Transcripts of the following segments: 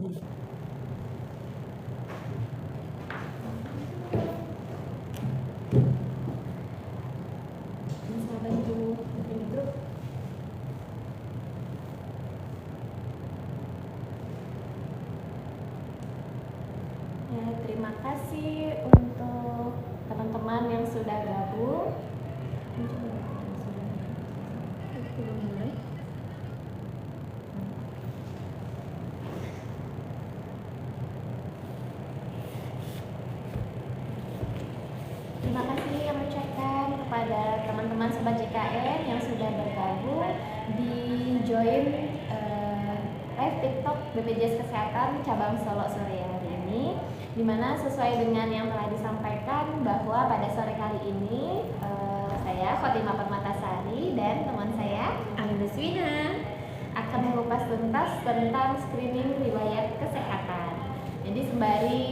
Bisa bantu bikin grup. Ya, terima kasih untuk teman-teman yang sudah gabung. Belum mulai. Terima kasih yang mengucapkan kepada teman-teman Sobat JKN yang sudah bergabung di join live TikTok BPJS Kesehatan cabang Solo sore hari ini, dimana sesuai dengan yang telah disampaikan bahwa pada sore kali ini saya Khotimah Permatasari dan teman saya Agnes Wina akan mengupas tuntas tentang screening riwayat kesehatan. Jadi sembari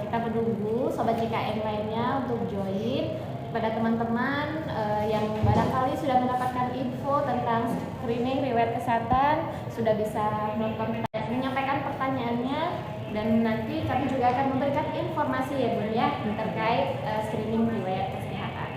kita menunggu Sobat JKN lainnya untuk join, pada teman-teman yang barangkali sudah mendapatkan info tentang screening riwayat kesehatan sudah bisa menyampaikan pertanyaannya, dan nanti kami juga akan memberikan informasi ya Bun ya terkait screening riwayat kesehatan.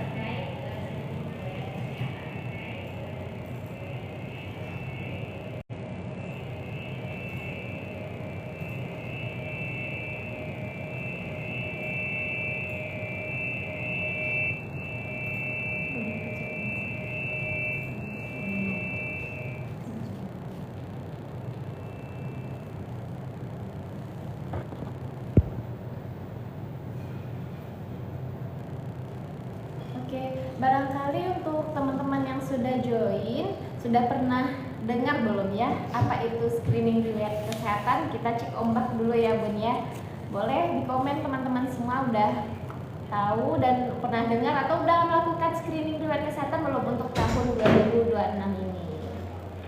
Oke, barangkali untuk teman-teman yang sudah join, sudah pernah dengar belum ya apa itu screening riwayat kesehatan? Kita cek ombak dulu ya Bun ya. Boleh di komen teman-teman semua udah tahu dan pernah dengar atau udah melakukan screening riwayat kesehatan belum untuk tahun 2026 ini?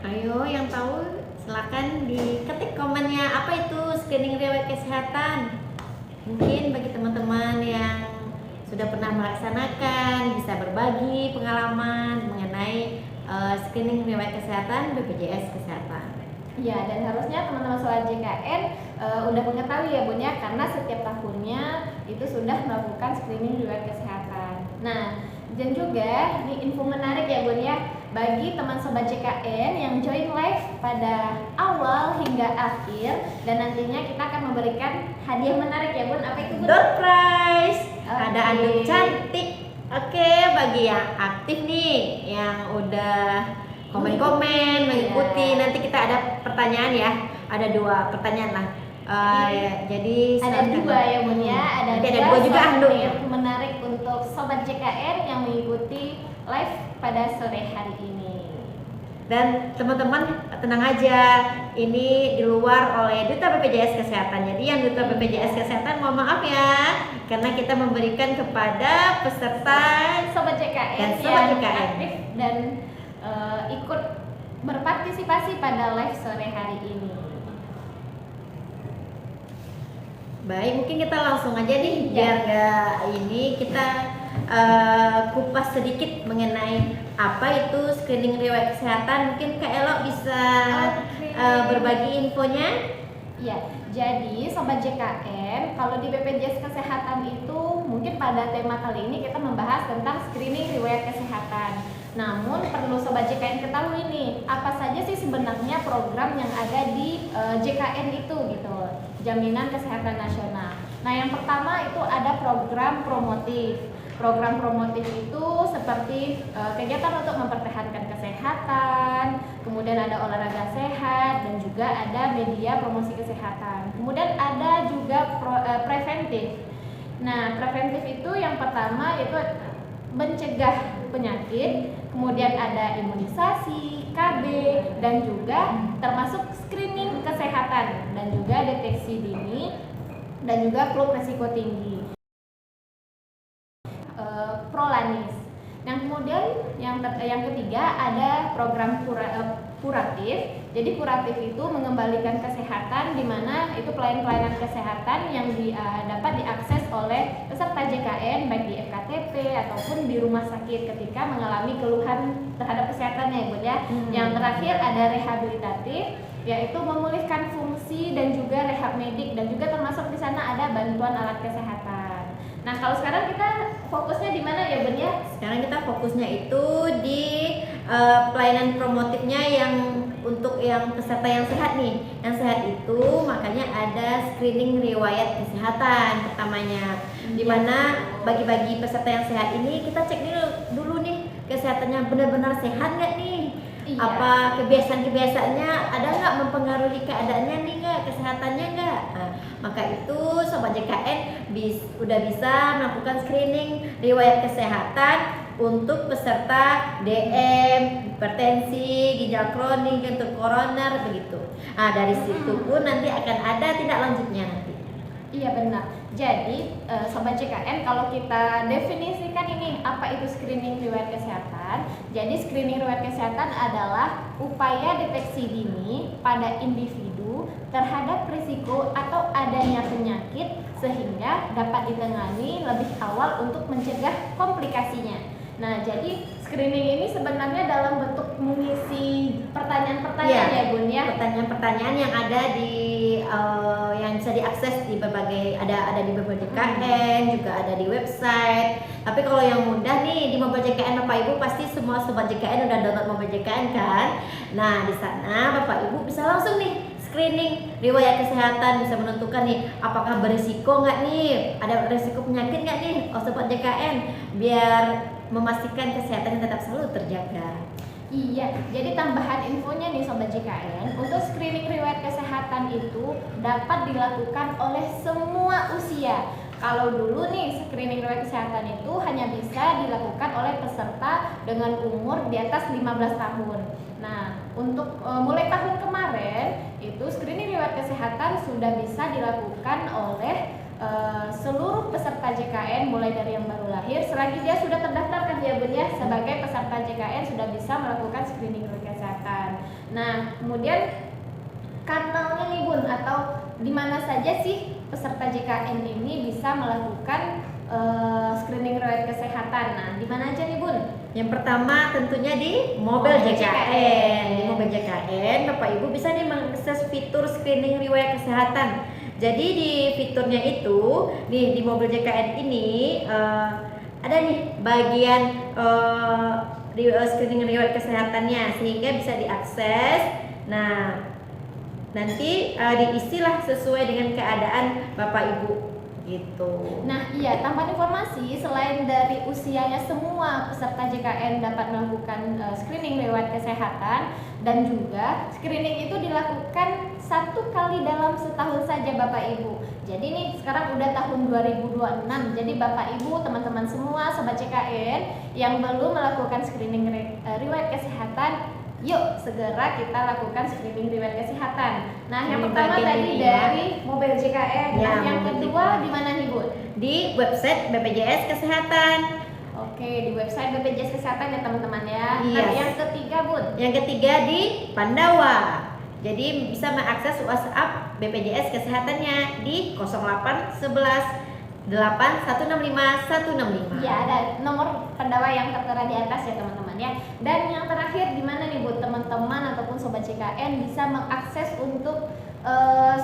Ayo yang tahu silakan diketik komennya, apa itu screening riwayat kesehatan. Mungkin bagi teman-teman yang sudah pernah melaksanakan bisa berbagi pengalaman mengenai screening riwayat kesehatan BPJS Kesehatan. Ya, dan harusnya teman-teman Sobat JKN udah mengetahui ya Bun ya, karena setiap tahunnya itu sudah melakukan screening riwayat kesehatan. Nah, dan juga ini info menarik ya Bun ya, bagi teman Sobat JKN yang join live pada awal hingga akhir, dan nantinya kita akan memberikan hadiah menarik ya Bun. Apa itu Bun? Door prize. Ada Oke. anduk cantik. Oke, bagi yang aktif nih, yang udah komen-komen, mengikuti, nanti kita ada pertanyaan ya. Ada 2 pertanyaan lah. Jadi Ada 2 ya Bun ya, ada nanti ada 2 juga anduk. yang menarik untuk Sobat JKN yang mengikuti live pada sore hari ini. Dan teman-teman tenang aja, ini di luar oleh Duta BPJS Kesehatan. Jadi yang Duta BPJS Kesehatan mohon maaf ya, karena kita memberikan kepada peserta Sobat JKN dan Sobat yang JKN. aktif dan ikut berpartisipasi pada live sore hari ini. Baik, mungkin kita langsung aja nih, biar nggak ini kita kupas sedikit mengenai apa itu screening riwayat kesehatan. Mungkin Kak Elo bisa berbagi infonya. Ya, jadi Sobat JKN, kalau di BPJS Kesehatan itu mungkin pada tema kali ini kita membahas tentang screening riwayat kesehatan. Namun perlu Sobat JKN ketahui nih, apa saja sih sebenarnya program yang ada di JKN itu gitu, Jaminan Kesehatan Nasional. Nah, yang pertama itu ada program promotif. Program promotif itu seperti kegiatan untuk mempertahankan kesehatan, kemudian ada olahraga sehat, dan juga ada media promosi kesehatan. Kemudian ada juga preventif. Nah, preventif itu yang pertama itu mencegah penyakit, kemudian ada imunisasi, KB, dan juga termasuk screening kesehatan, dan juga deteksi dini, dan juga klub resiko tinggi. Prolanis. Yang kemudian yang ketiga ada program kuratif. Jadi kuratif itu mengembalikan kesehatan, di mana itu pelayanan kesehatan yang dapat diakses oleh peserta JKN baik di FKTP ataupun di rumah sakit ketika mengalami keluhan terhadap kesehatannya ya Bun ya. Yang terakhir ada rehabilitatif, yaitu memulihkan fungsi dan juga rehab medik, dan juga termasuk di sana ada bantuan alat kesehatan. Nah kalau sekarang kita fokusnya di mana ya Bun ya? Sekarang kita fokusnya itu di pelayanan promotifnya yang untuk yang peserta yang sehat nih. Yang sehat itu makanya ada screening riwayat kesehatan pertamanya. Dimana bagi-bagi peserta yang sehat ini kita cek dulu nih kesehatannya benar-benar sehat nggak nih? Iya. Apa kebiasaan-kebiasaannya ada nggak mempengaruhi keadaannya nih nggak, kesehatannya nggak? Nah, maka itu Sobat JKN udah bisa melakukan screening riwayat kesehatan untuk peserta DM, hipertensi, ginjal kronik, jantung koroner begitu. Nah dari situ pun nanti akan ada tindak lanjutnya nanti. Iya benar. Jadi Sobat JKN, kalau kita definisikan ini apa itu screening riwayat kesehatan. Jadi screening riwayat kesehatan adalah upaya deteksi dini pada individu terhadap risiko atau adanya penyakit sehingga dapat ditangani lebih awal untuk mencegah komplikasinya. Nah, jadi screening ini sebenarnya dalam bentuk mengisi pertanyaan-pertanyaan ya Bun ya. Pertanyaan-pertanyaan yang ada di yang bisa diakses di berbagai ada di Mobile JKN, juga ada di website. Tapi kalau yang mudah nih di Mobile JKN Bapak Ibu pasti semua Sobat JKN udah download Mobile JKN kan. Nah, di sana Bapak Ibu bisa langsung nih screening riwayat kesehatan, bisa menentukan nih apakah berisiko nggak nih, ada risiko penyakit nggak nih Sobat JKN, biar memastikan kesehatan tetap selalu terjaga. Iya, jadi tambahan infonya nih Sobat JKN, untuk screening riwayat kesehatan itu dapat dilakukan oleh semua usia. Kalau dulu nih screening riwayat kesehatan itu hanya bisa dilakukan oleh peserta dengan umur di atas 15 tahun. Nah, untuk mulai tahun kemarin itu screening riwayat kesehatan sudah bisa dilakukan oleh seluruh peserta JKN mulai dari yang baru lahir selagi dia sudah terdaftarkan ya Bun ya sebagai peserta JKN sudah bisa melakukan screening riwayat kesehatan. Nah, kemudian kanalnya nih Bun, atau di mana saja sih peserta JKN ini bisa melakukan screening riwayat kesehatan. Nah, di mana aja nih Bun? Yang pertama tentunya di Mobile JKN. Di Mobile JKN Bapak Ibu bisa nih mengakses fitur screening riwayat kesehatan. Jadi di fiturnya itu di Mobile JKN ini ada nih bagian screening riwayat kesehatannya sehingga bisa diakses. Nah, nanti diisilah sesuai dengan keadaan Bapak Ibu gitu. Nah iya, tambahan informasi, selain dari usianya semua peserta JKN dapat melakukan screening riwayat kesehatan, dan juga screening itu dilakukan 1 kali dalam setahun saja Bapak Ibu. Jadi nih sekarang udah tahun 2026, jadi Bapak Ibu teman-teman semua Sobat JKN yang belum melakukan screening riwayat kesehatan, yuk segera kita lakukan screening riwayat kesehatan. Nah, yang pertama tadi dari Mobile JKN. Ya, Nah, yang kedua di mana nih, Bu? Di website BPJS Kesehatan. Oke, di website BPJS Kesehatan ya teman-teman ya. Yes. Nah, yang ketiga, Bun. Yang ketiga di Pandawa. Jadi bisa mengakses WhatsApp BPJS Kesehatannya di 0811 8165 165. Ya, ada nomor Pandawa yang tertera di atas ya teman-teman ya. Dan yang terakhir di mana nih Bu, teman-teman ataupun Sobat JKN bisa mengakses untuk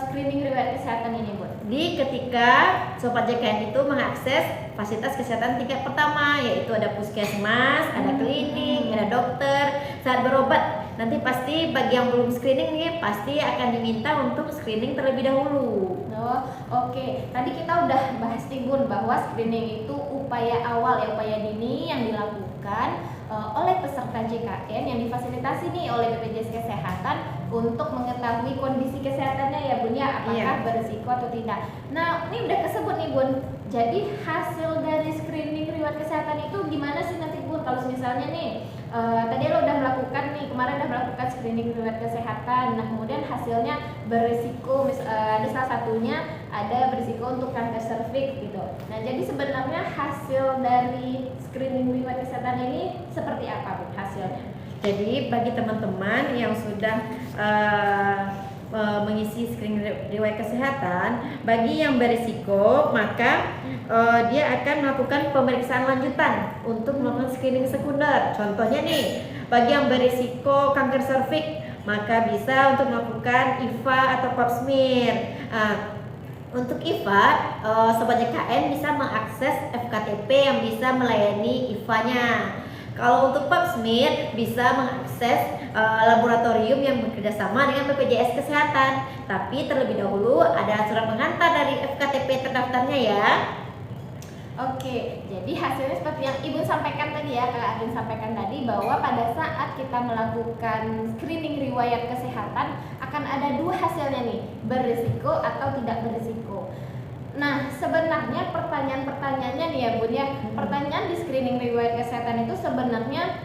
screening riwayat kesehatan ini Bu? Di ketika Sobat JKN itu mengakses fasilitas kesehatan tingkat pertama, yaitu ada puskesmas, ada klinik, ada dokter. Saat berobat nanti pasti bagi yang belum screening nih pasti akan diminta untuk screening terlebih dahulu. Oh, oke. Tadi kita udah bahas nih Bun bahwa screening itu upaya awal ya, upaya dini yang dilakukan oleh peserta JKN yang difasilitasi nih oleh BPJS Kesehatan untuk mengetahui kondisi kesehatannya ya Bun ya, apakah berisiko atau tidak. Nah, ini udah kesebut nih Bun. Jadi hasil dari screening riwayat kesehatan itu gimana sih nanti Bun? Kalau misalnya nih tadi lo udah melakukan nih, kemarin udah melakukan screening riwayat kesehatan. Nah, kemudian hasilnya berisiko, ada salah satunya ada berisiko untuk kanker serviks gitu. Nah, jadi sebenarnya hasil dari screening riwayat kesehatan ini seperti apa Bu hasilnya? Jadi bagi teman-teman yang sudah mengisi screening riwayat kesehatan, bagi yang berisiko maka dia akan melakukan pemeriksaan lanjutan untuk melakukan screening sekunder. Contohnya nih, bagi yang berisiko kanker serviks, maka bisa untuk melakukan IVA atau pap smear. Untuk IVA, Sobat JKN bisa mengakses FKTP yang bisa melayani IVA-nya. Kalau untuk pap smear bisa mengakses laboratorium yang bekerjasama dengan BPJS Kesehatan. Tapi terlebih dahulu ada surat pengantar dari FKTP terdaftarnya ya. Oke, jadi hasilnya seperti yang Ibu sampaikan tadi ya, Kak Arin sampaikan tadi, bahwa pada saat kita melakukan screening riwayat kesehatan akan ada dua hasilnya nih, berisiko atau tidak berisiko. Nah, sebenarnya pertanyaan-pertanyaannya nih ya Bun ya, pertanyaan di screening riwayat kesehatan itu sebenarnya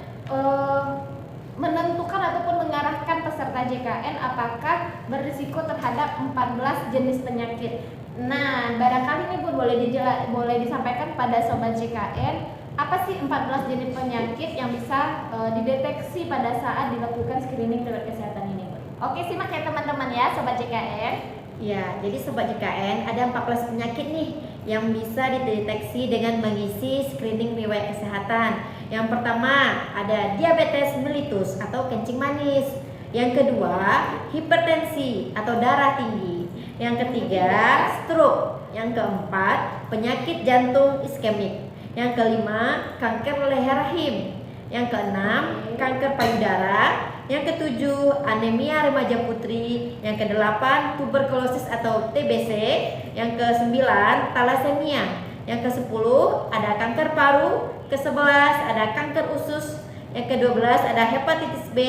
menentukan ataupun mengarahkan peserta JKN apakah berisiko terhadap 14 jenis penyakit. Nah, barangkali ini Bun boleh disampaikan pada Sobat JKN, apa sih 14 jenis penyakit yang bisa dideteksi pada saat dilakukan screening riwayat kesehatan ini Bun? Oke, simak ya teman-teman ya Sobat JKN. Ya, jadi Sobat JKN ada 14 penyakit nih yang bisa dideteksi dengan mengisi screening riwayat kesehatan. Yang pertama ada diabetes mellitus atau kencing manis. Yang kedua, hipertensi atau darah tinggi. Yang ketiga, stroke. Yang keempat, penyakit jantung iskemik. Yang kelima, kanker leher rahim. Yang keenam, kanker payudara. Yang ketujuh, anemia remaja putri. Yang kedelapan, tuberkulosis atau TBC. Yang kesembilan, talasemia. Yang kesepuluh, ada kanker paru. Kesebelas, ada kanker usus. Yang kedua belas, ada hepatitis B.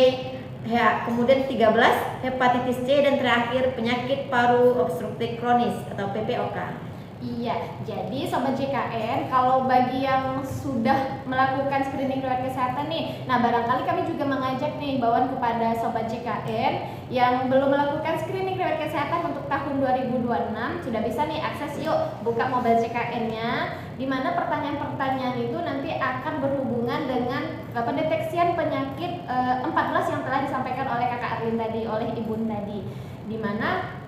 Kemudian 13, hepatitis C. Dan terakhir, penyakit paru obstruktif kronis atau PPOK. Iya, jadi Sobat JKN, kalau bagi yang sudah melakukan screening riwayat kesehatan nih, nah barangkali kami juga mengajak nih imbauan kepada Sobat JKN yang belum melakukan screening riwayat kesehatan untuk tahun 2026, sudah bisa nih akses yuk, buka mobile JKN-nya, di mana pertanyaan-pertanyaan itu nanti akan berhubungan dengan pendeteksian penyakit 14 yang telah disampaikan oleh Kakak Arlin tadi, oleh Ibu tadi, di mana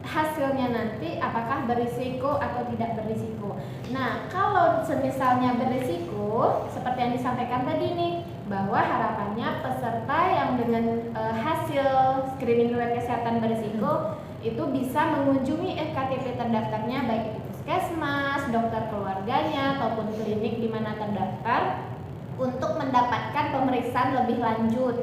hasilnya nanti apakah berisiko atau tidak berisiko. Nah, kalau semisalnya berisiko, seperti yang disampaikan tadi nih, bahwa harapannya peserta yang dengan hasil screening riwayat kesehatan berisiko itu bisa mengunjungi FKTP terdaftarnya, baik itu puskesmas, dokter keluarganya, ataupun klinik di mana terdaftar untuk mendapatkan pemeriksaan lebih lanjut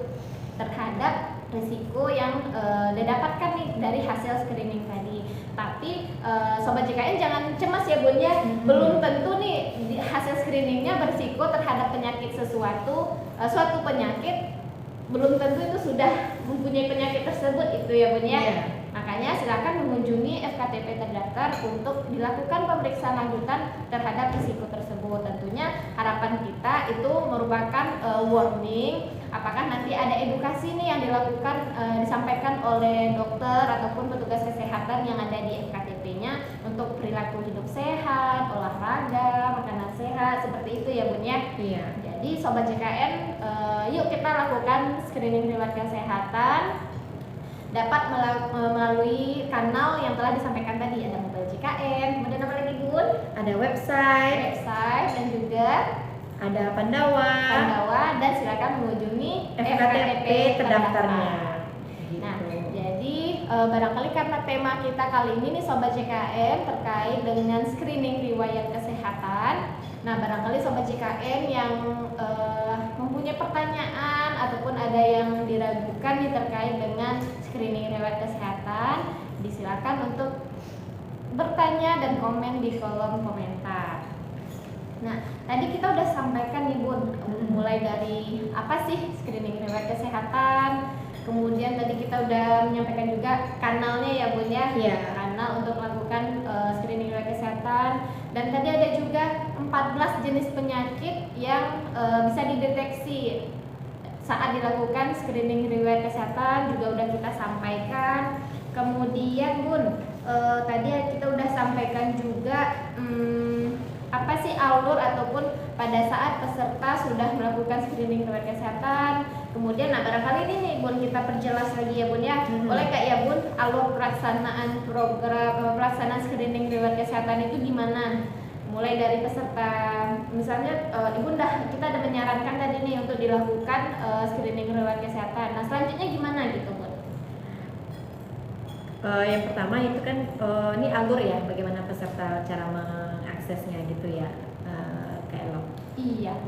terhadap risiko yang didapatkan nih dari hasil screening tadi. Tapi Sobat JKN jangan cemas ya Bun ya, belum tentu nih hasil screeningnya berisiko terhadap penyakit suatu penyakit, belum tentu itu sudah mempunyai penyakit tersebut itu ya Bun ya. Yeah. Makanya silakan mengunjungi FKTP terdaftar untuk dilakukan pemeriksaan lanjutan terhadap risiko tersebut. Tentunya harapan kita itu merupakan warning, apakah nanti ada edukasi nih yang dilakukan disampaikan oleh dokter ataupun petugas kesehatan yang ada di FKTP-nya untuk perilaku hidup sehat, olahraga, makanan sehat, seperti itu ya Bun ya. Iya. Jadi Sobat JKN, yuk kita lakukan screening riwayat kesehatan dapat melalui kanal yang telah disampaikan tadi, ada mobile JKN, kemudian apa lagi Bun? Ada website Dan juga ada Pandawa, dan silakan mengunjungi FKTP terdaftarnya. Nah, jadi barangkali karena tema kita kali ini nih Sobat JKN terkait dengan screening riwayat kesehatan. Nah, barangkali Sobat JKN yang mempunyai pertanyaan ataupun ada yang diragukan nih terkait dengan screening riwayat kesehatan, disilakan untuk bertanya dan komen di kolom komentar. Nah, tadi kita udah sampaikan nih Bun, mulai dari apa sih screening riwayat kesehatan, kemudian tadi kita udah menyampaikan juga kanalnya ya Bun ya, kanal untuk melakukan screening riwayat kesehatan, dan tadi ada juga 14 jenis penyakit yang bisa dideteksi saat dilakukan screening riwayat kesehatan, juga udah kita sampaikan. Kemudian Bun, tadi kita udah sampaikan juga apa sih alur ataupun pada saat peserta sudah melakukan screening riwayat kesehatan. Kemudian nah barangkali ini nih Bun kita perjelas lagi ya Bun ya. Boleh Kak ya Bun, alur pelaksanaan program pelaksanaan screening riwayat kesehatan itu gimana? mulai dari peserta, misalnya Ibunda kita ada menyarankan tadi nih untuk dilakukan screening riwayat kesehatan. Nah selanjutnya gimana gitu Bun? Yang pertama itu kan ini alur ya, bagaimana peserta cara mengaksesnya gitu ya, Kak Elo. Iya.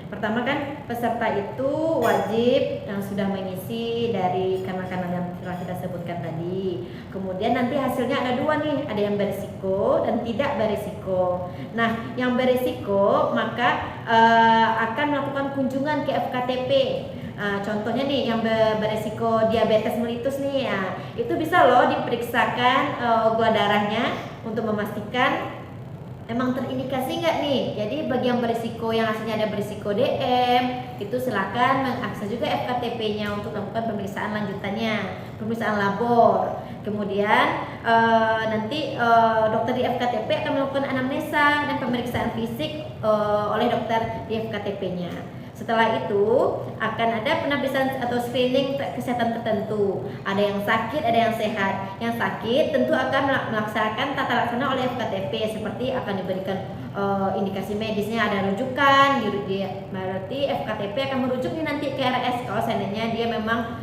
Pertama kan peserta itu wajib yang sudah mengisi dari kanan-kanan yang telah kita sebutkan tadi. Kemudian nanti hasilnya ada dua nih, ada yang berisiko dan tidak berisiko. Nah, yang berisiko maka akan melakukan kunjungan ke FKTP. Contohnya nih yang beresiko diabetes mellitus nih ya, itu bisa loh diperiksakan gula darahnya untuk memastikan emang terindikasi nggak nih. Jadi bagi yang berisiko, yang hasilnya ada berisiko DM, itu silakan mengakses juga FKTP-nya untuk melakukan pemeriksaan lanjutannya, pemeriksaan labor. Kemudian nanti dokter di FKTP akan melakukan anamnesa dan pemeriksaan fisik oleh dokter di FKTP-nya. Setelah itu akan ada penapisan atau screening kesehatan tertentu. Ada yang sakit, ada yang sehat. Yang sakit tentu akan melaksanakan tata laksana oleh FKTP, seperti akan diberikan indikasi medisnya, ada rujukan. Berarti FKTP akan merujuk nih nanti ke RS kalau seandainya dia memang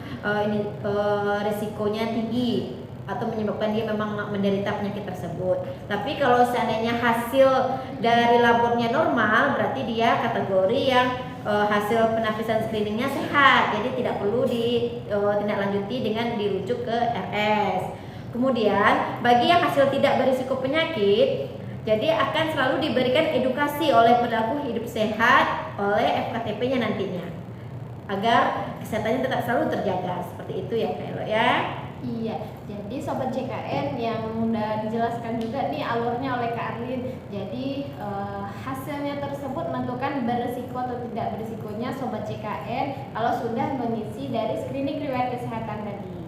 risikonya tinggi atau menyebabkan dia memang menderita penyakit tersebut. Tapi kalau seandainya hasil dari labornya normal, berarti dia kategori yang hasil penapisan screeningnya sehat, jadi tidak perlu ditindaklanjuti dengan dirujuk ke RS. Kemudian bagi yang hasil tidak berisiko penyakit, jadi akan selalu diberikan edukasi oleh perilaku hidup sehat oleh FKTP-nya nantinya, agar kesehatannya tetap selalu terjaga. Seperti itu ya Kak Elo ya. Iya, jadi Sobat JKN yang udah dijelaskan juga nih alurnya oleh Kak Arlin. Jadi hasilnya tersebut menentukan berisiko atau tidak berisikonya Sobat JKN kalau sudah mengisi dari screening riwayat kesehatan tadi.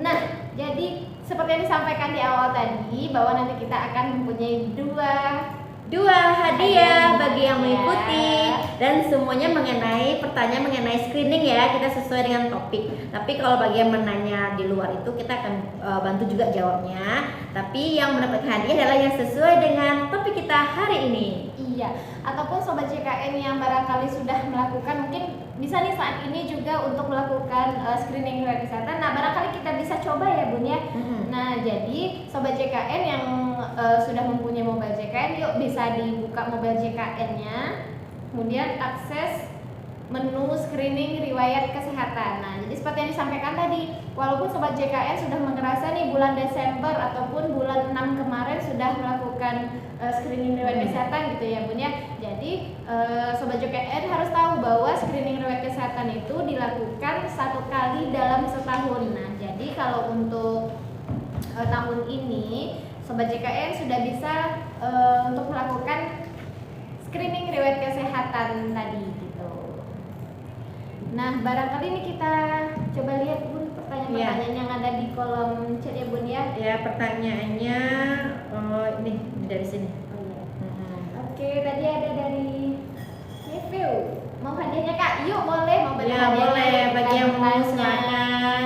Nah, jadi seperti yang disampaikan di awal tadi, bahwa nanti kita akan mempunyai dua hadiah bagi yang mengikuti, dan semuanya pertanyaan mengenai screening ya, kita sesuai dengan topik. Tapi kalau bagi yang menanya di luar itu kita akan bantu juga jawabnya. Tapi yang mendapatkan hadiah adalah yang sesuai dengan topik kita hari ini. Iya, ataupun Sobat JKN yang barangkali sudah melakukan, mungkin bisa nih saat ini juga untuk melakukan screening riwayat kesehatan. Nah barangkali kita bisa coba ya Bun ya. Nah jadi Sobat JKN yang sudah mempunyai mobile JKN, yuk bisa dibuka mobile JKN-nya, kemudian akses menu screening riwayat kesehatan. Nah jadi seperti yang disampaikan tadi, walaupun Sobat JKN sudah merasa nih bulan Desember ataupun bulan 6 kemarin sudah melakukan screening riwayat kesehatan gitu ya Bun ya. Jadi Sobat JKN harus tahu bahwa screening riwayat kesehatan itu dilakukan 1 kali dalam setahun. Nah jadi kalau untuk tahun ini Sobat JKN sudah bisa untuk melakukan screening riwayat kesehatan tadi gitu. Nah barangkali ini kita coba lihat Bun pertanyaan-pertanyaan yang ada di kolom chat ya Bun ya. Ya, pertanyaannya ini dari sini. Oke, tadi ada dari review. Mau hadiahnya Kak? Yuk boleh, mau beli Ya hadiahnya. boleh, bagi yang mau Tanya. silakan.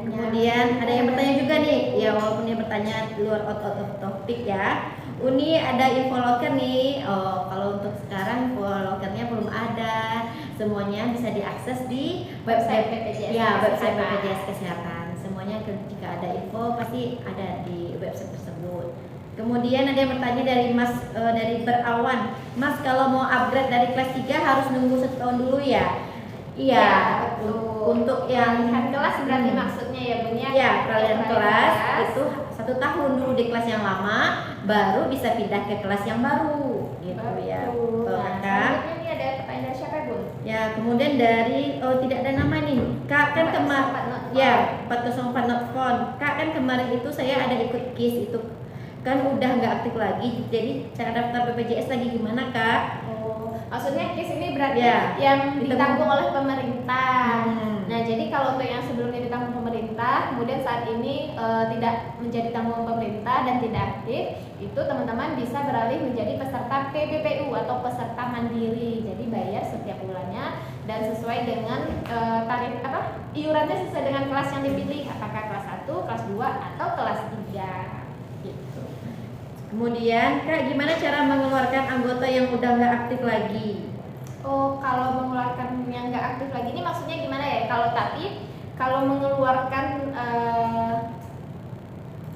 Kemudian ada yang bertanya juga nih, ya walaupun dia bertanya di luar out of topic ya. Uni ada info loker nih. Kalau untuk sekarang info lokernya belum ada. Semuanya bisa diakses di website BPJS ya, website Kesehatan. BPJS Kesehatan. Semuanya jika ada info pasti ada di website tersebut. Kemudian ada yang bertanya dari Mas dari Berawan. Mas kalau mau upgrade dari kelas 3 harus nunggu 1 tahun dulu ya? Iya, betul. untuk yang peralihan kelas berarti maksudnya ya Bun ya. ya peralihan kelas itu 1 tahun dulu di kelas yang lama, baru bisa pindah ke kelas yang baru gitu ya. Nah, Kak. selanjutnya ini ada pertanyaan dari siapa Bun? Ya, kemudian dari tidak ada nama nih. Kak kan kemarin ya 404 not found. Kak kan kemarin itu saya ada ikut KIS itu kan udah nggak aktif lagi. Jadi cara daftar BPJS lagi gimana Kak? Maksudnya KIS ini berarti Ya, yang ditanggung oleh pemerintah. Hmm. Nah, jadi kalau untuk yang sebelumnya ditanggung pemerintah, kemudian saat ini tidak menjadi tanggungan pemerintah dan tidak aktif, itu teman-teman bisa beralih menjadi peserta PPPU atau peserta mandiri. Jadi bayar setiap bulannya dan sesuai dengan tarif iurannya sesuai dengan kelas yang dipilih, apakah kelas 1, kelas 2 atau kelas 3 gitu. Kemudian Kak, gimana cara mengeluarkan anggota yang udah nggak aktif lagi? Oh, kalau mengeluarkan yang nggak aktif lagi ini maksudnya gimana ya? Kalau mengeluarkan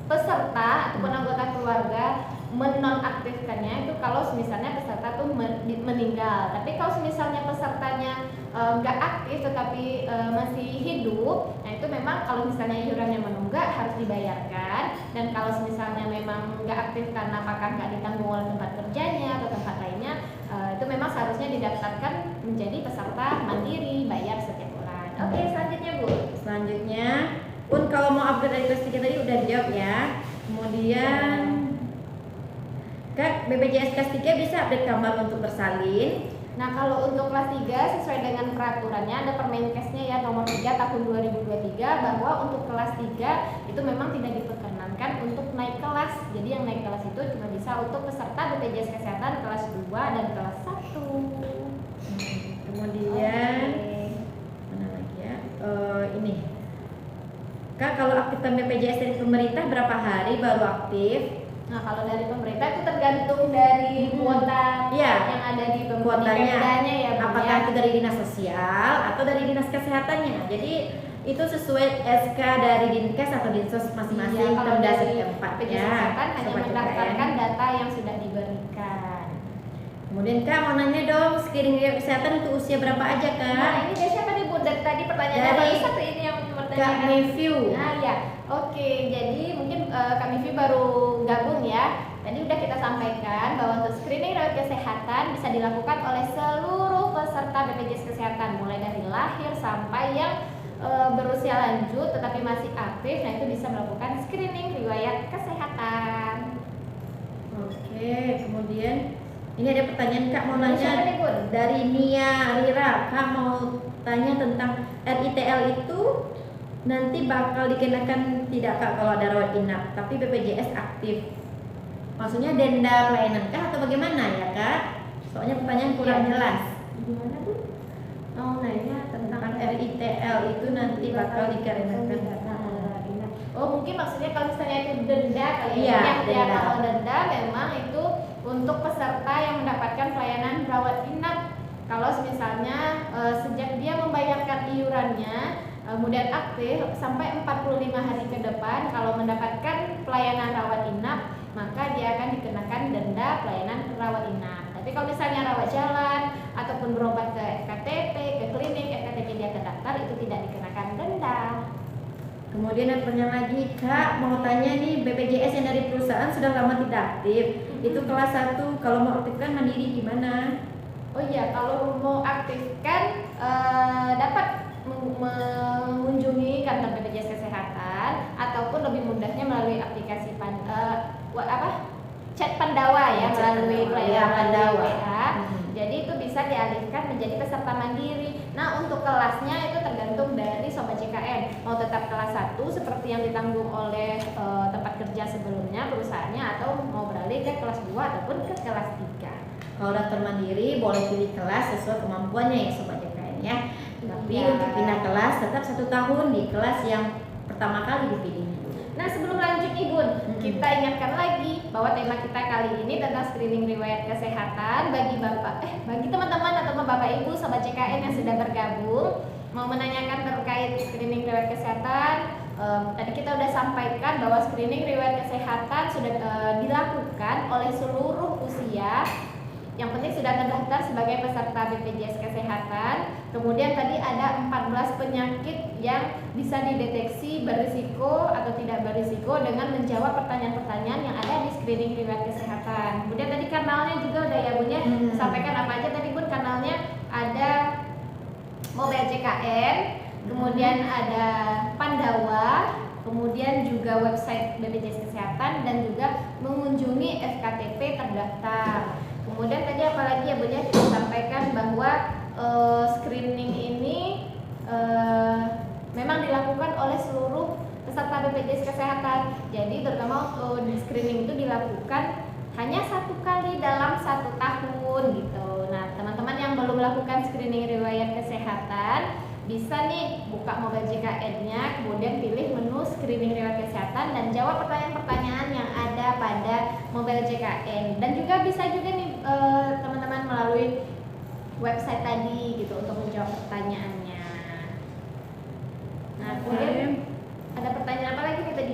peserta ataupun anggota keluarga menonaktifkannya itu kalau misalnya peserta tuh meninggal. Tapi kalau misalnya pesertanya nggak aktif tetapi masih hidup, nah itu memang kalau misalnya iurannya menunggak harus dibayarkan. Dan kalau misalnya memang nggak aktif karena apakah nggak ditanggung oleh tempat kerjanya atau tempat lainnya, itu memang seharusnya didaftarkan menjadi peserta mandiri, bayar setiap bulan. Oke, selanjutnya Bu. Selanjutnya, Pun kalau mau upgrade dari kelas 3 tadi udah dijawab ya. Kemudian Kak, BPJS kelas 3 bisa update kamar untuk bersalin. Nah, kalau untuk kelas 3 sesuai dengan peraturannya ada Permenkesnya ya nomor 3 tahun 2023 bahwa untuk kelas 3 itu memang tidak diperkenankan untuk naik kelas. Jadi yang naik kelas itu cuma bisa untuk peserta BPJS Kesehatan kelas 2 dan kelas 1. Kemudian mana lagi ya? Ini. Kak, kalau aktifkan BPJS dari pemerintah berapa hari baru aktif? Nah, kalau dari pemerintah itu tergantung dari kuota yang ada di kuotanya ya, apakah itu dari dinas sosial atau dari dinas kesehatannya. Jadi itu sesuai SK dari Dinkes atau Dinsos masing-masing Pemda setempat ya. Kesehatan hanya mendaftarkan data yang sudah diberikan. Kemudian Kak mau nanya dong, screening riwayat kesehatan untuk usia berapa aja Kak? Nah, ini dari siapa nih Bu? Dari tadi pertanyaannya baru satu ini yang bertanya. Kak Review. Nah ya, oke. Jadi mungkin Kak Review baru gabung ya. Tadi udah kita sampaikan bahwa untuk screening riwayat kesehatan bisa dilakukan oleh seluruh peserta BPJS Kesehatan, mulai dari lahir sampai yang berusia lanjut tetapi masih aktif. Nah itu bisa melakukan screening riwayat kesehatan. Oke, kemudian ini ada pertanyaan Kak mau nanya dari Nia Rira. Kak mau tanya tentang RITL itu nanti bakal dikenakan tidak Kak kalau ada rawat inap, tapi BPJS aktif. Maksudnya denda pelayanan kah atau bagaimana ya Kak? Soalnya pertanyaan kurang jelas. Gimana Bu? Oh nanya tentang RITL itu nanti bakal dikenakan. Oh mungkin maksudnya kalau misalnya itu denda kali ya. Ya kalau denda memang itu untuk peserta yang mendapatkan pelayanan rawat inap. Kalau misalnya sejak dia membayarkan iurannya kemudian aktif sampai 45 hari ke depan kalau mendapatkan pelayanan rawat inap, maka dia akan dikenakan denda pelayanan rawat inap. Tapi kalau misalnya rawat jalan ataupun berobat ke FKTP, ke klinik, FKTP dia terdaftar, itu tidak dikenakan denda. Kemudian ada pertanyaan lagi, Kak mau tanya nih, BPJS yang dari perusahaan sudah lama tidak aktif, itu kelas 1, kalau mau aktifkan mandiri gimana? Oh iya, kalau mau aktifkan dapat mengunjungi kantor BPJS Kesehatan ataupun lebih mudahnya melalui aplikasi chat Pandawa ya, melalui pelayanan Pandawa WA. Jadi itu bisa dialihkan menjadi peserta mandiri. Nah, untuk kelasnya itu tergantung dari Sobat JKN. Mau tetap kelas 1 seperti yang ditanggung oleh tempat kerja sebelumnya perusahaannya, atau mau beralih ke kelas 2 ataupun ke kelas 3. Kalau daftar mandiri boleh pilih kelas sesuai kemampuannya ya Sobat JKN ya. Tapi untuk pindah kelas tetap 1 tahun di kelas yang pertama kali dipilih. Nah sebelum lanjut nih Bun, kita ingatkan lagi bahwa tema kita kali ini tentang screening riwayat kesehatan bagi teman-teman atau Bapak Ibu Sobat JKN yang sudah bergabung mau menanyakan terkait screening riwayat kesehatan. Tadi kita sudah sampaikan bahwa screening riwayat kesehatan sudah dilakukan oleh seluruh usia. Yang penting sudah terdaftar sebagai peserta BPJS Kesehatan. Kemudian tadi ada 14 penyakit yang bisa dideteksi berisiko atau tidak berisiko dengan menjawab pertanyaan-pertanyaan yang ada di screening riwayat kesehatan. Kemudian tadi kanalnya juga udah ya Bun ya, sampaikan apa aja tadi Bun kanalnya. Ada Mobile JKN, kemudian ada Pandawa, kemudian juga website BPJS Kesehatan, dan juga mengunjungi FKTP terdaftar. Kemudian tadi apalagi ya Bu ya, kita sampaikan bahwa screening ini memang dilakukan oleh seluruh peserta BPJS Kesehatan. Jadi terutama di screening itu dilakukan hanya 1 kali dalam 1 tahun gitu. Nah teman-teman yang belum melakukan screening riwayat kesehatan bisa nih buka Mobile JKN-nya, kemudian pilih menu screening riwayat kesehatan dan jawab pertanyaan-pertanyaan yang ada pada Mobile JKN, dan juga bisa juga nih teman-teman melalui website tadi gitu untuk menjawab pertanyaannya. Nah, kemudian ada pertanyaan apa lagi nih tadi?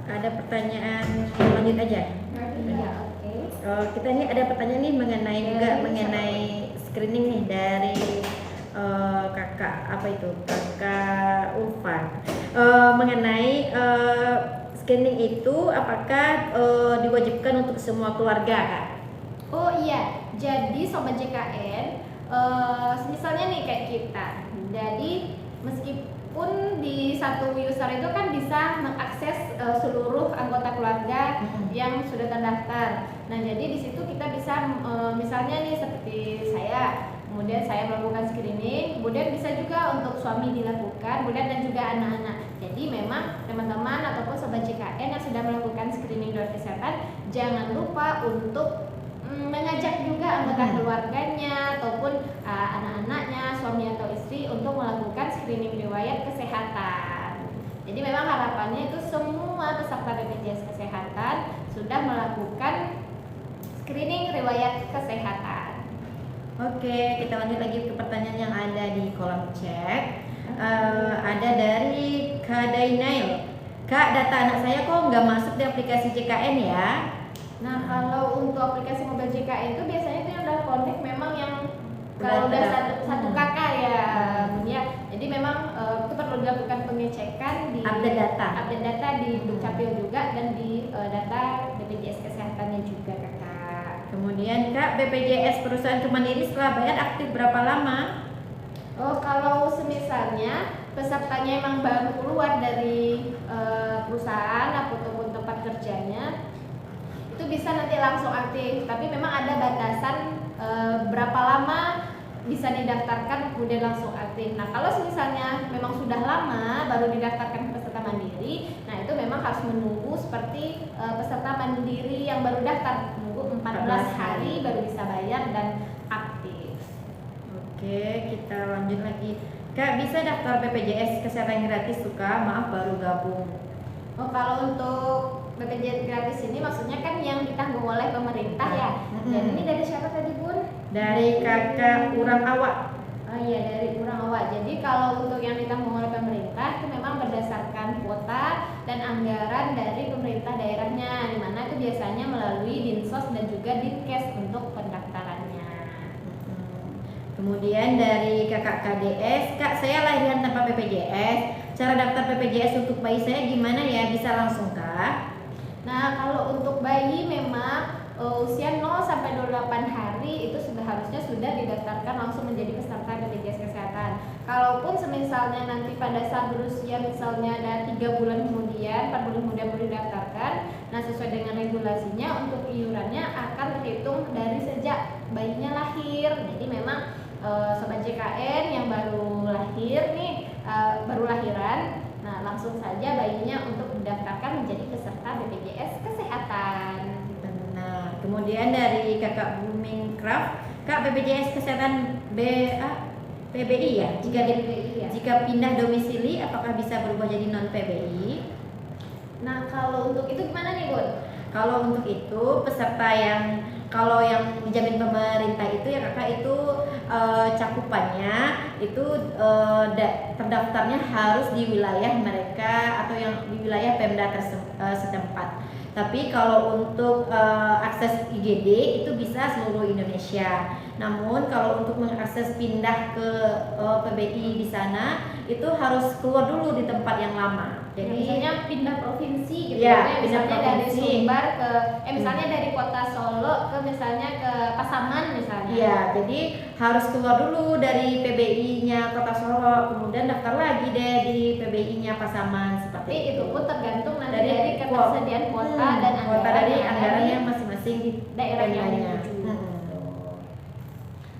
Ada pertanyaan, lanjut aja. Iya, oke. Kita ini ada pertanyaan nih mengenai screening nih dari kakak Ulfa, mengenai screening itu apakah diwajibkan untuk semua keluarga, Kak? Oh iya, jadi Sobat JKN, misalnya nih kayak kita, jadi meskipun di satu user itu kan bisa mengakses seluruh anggota keluarga yang sudah terdaftar. Nah, jadi di situ kita bisa misalnya nih seperti saya, kemudian saya melakukan screening, kemudian bisa juga untuk suami dilakukan, kemudian dan juga anak-anak. Jadi memang teman-teman ataupun Sobat JKN yang sudah melakukan screening riwayat kesehatan, jangan lupa untuk mengajak juga anggota keluarganya ataupun anak-anaknya, suami atau istri untuk melakukan screening riwayat kesehatan. Jadi memang harapannya itu semua peserta BPJS Kesehatan sudah melakukan screening riwayat kesehatan. Oke, kita lanjut lagi ke pertanyaan yang ada di kolom chat. Ada dari Kak Dainail. Kak, data anak saya kok nggak masuk di aplikasi JKN ya? Nah, kalau untuk aplikasi Mobile JKN itu biasanya itu yang udah connect memang yang kalau udah satu kakak ya, ya. Jadi memang itu perlu dilakukan pengecekan di update data di Dukcapil juga dan di data BPJS Kesehatannya juga, Kakak. Kemudian Kak, BPJS perusahaan Kemandiri setelah bayar aktif berapa lama? Oh, kalau semisalnya pesertanya emang baru keluar dari perusahaan ataupun tempat kerjanya, itu bisa nanti langsung aktif, tapi memang ada batasan berapa lama bisa didaftarkan kemudian langsung aktif. Nah, kalau misalnya memang sudah lama baru didaftarkan peserta mandiri, nah itu memang harus menunggu seperti peserta mandiri yang baru daftar, menunggu 14 hari baru bisa bayar dan aktif. Oke, kita lanjut lagi. Kak, bisa daftar BPJS Kesehatan gratis tuh Kak, maaf baru gabung. Oh, kalau untuk BPJS gratis ini maksudnya kan yang ditanggung oleh pemerintah ya. Dan ini dari siapa tadi, Bun? Dari Kakak Urang Awak. Oh iya, dari Urang Awak. Jadi kalau untuk yang ditanggung oleh pemerintah itu memang berdasarkan kuota dan anggaran dari pemerintah daerahnya, di mana itu biasanya melalui Dinsos dan juga Dinkes untuk pendaftarannya. Kemudian dari Kakak KDS, Kak saya lahiran tanpa BPJS. Cara daftar BPJS untuk bayi saya gimana ya? Bisa langsung Kak? Nah, kalau untuk bayi memang usia 0 sampai 28 hari itu harusnya sudah didaftarkan langsung menjadi peserta BPJS Kesehatan. Kalaupun semisalnya nanti pada saat berusia misalnya ada 3 bulan kemudian, 4 bulan kemudian baru didaftarkan, nah sesuai dengan regulasinya untuk iurannya akan terhitung dari sejak bayinya lahir. Jadi memang Sobat JKN yang baru lahir nih, baru lahiran, nah langsung saja bayinya untuk didaftarkan menjadi peserta BPJS Kesehatan. Nah, kemudian dari Kakak Booming Craft, Kak BPJS Kesehatan PBI ya? Jika pindah domisili, apakah bisa berubah jadi non PBI? Nah, kalau untuk itu gimana nih, Bun? Kalau untuk itu peserta kalau yang dijamin pemerintah itu ya Kakak itu cakupannya itu terdaftarnya harus di wilayah mereka atau yang di wilayah Pemda setempat. Tapi kalau untuk akses IGD itu bisa seluruh Indonesia. Namun kalau untuk mengakses pindah ke PBI di sana itu harus keluar dulu di tempat yang lama. Jadi misalnya pindah provinsi gitu ya, misalnya dari Sumbar ke misalnya dari kota Solo ke misalnya ke Pasaman misalnya. Iya, jadi harus keluar dulu dari PBI-nya Kota Solo, kemudian daftar lagi deh di PBI-nya Pasaman seperti itu. Pun tergantung nanti dari ketersediaan kuota dan kuota dari anggarannya masing-masing di daerah yang dituju.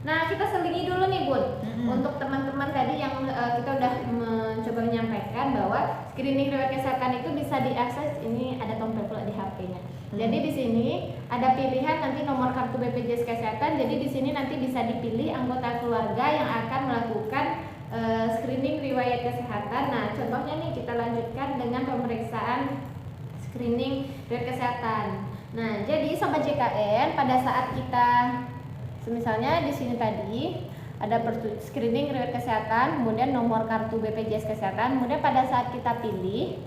Nah, kita selingi dulu nih, Bun. Untuk teman-teman tadi yang kita udah mencoba menyampaikan bahwa screening riwayat kesehatan itu bisa diakses. Ini ada tombol pula di HP-nya. Jadi di sini ada pilihan nanti nomor kartu BPJS Kesehatan. Jadi di sini nanti bisa dipilih anggota keluarga yang akan melakukan screening riwayat kesehatan. Nah, contohnya nih kita lanjutkan dengan pemeriksaan screening riwayat kesehatan. Nah, jadi Sobat JKN, pada saat kita misalnya di sini tadi ada screening riwayat kesehatan, kemudian nomor kartu BPJS Kesehatan, kemudian pada saat kita pilih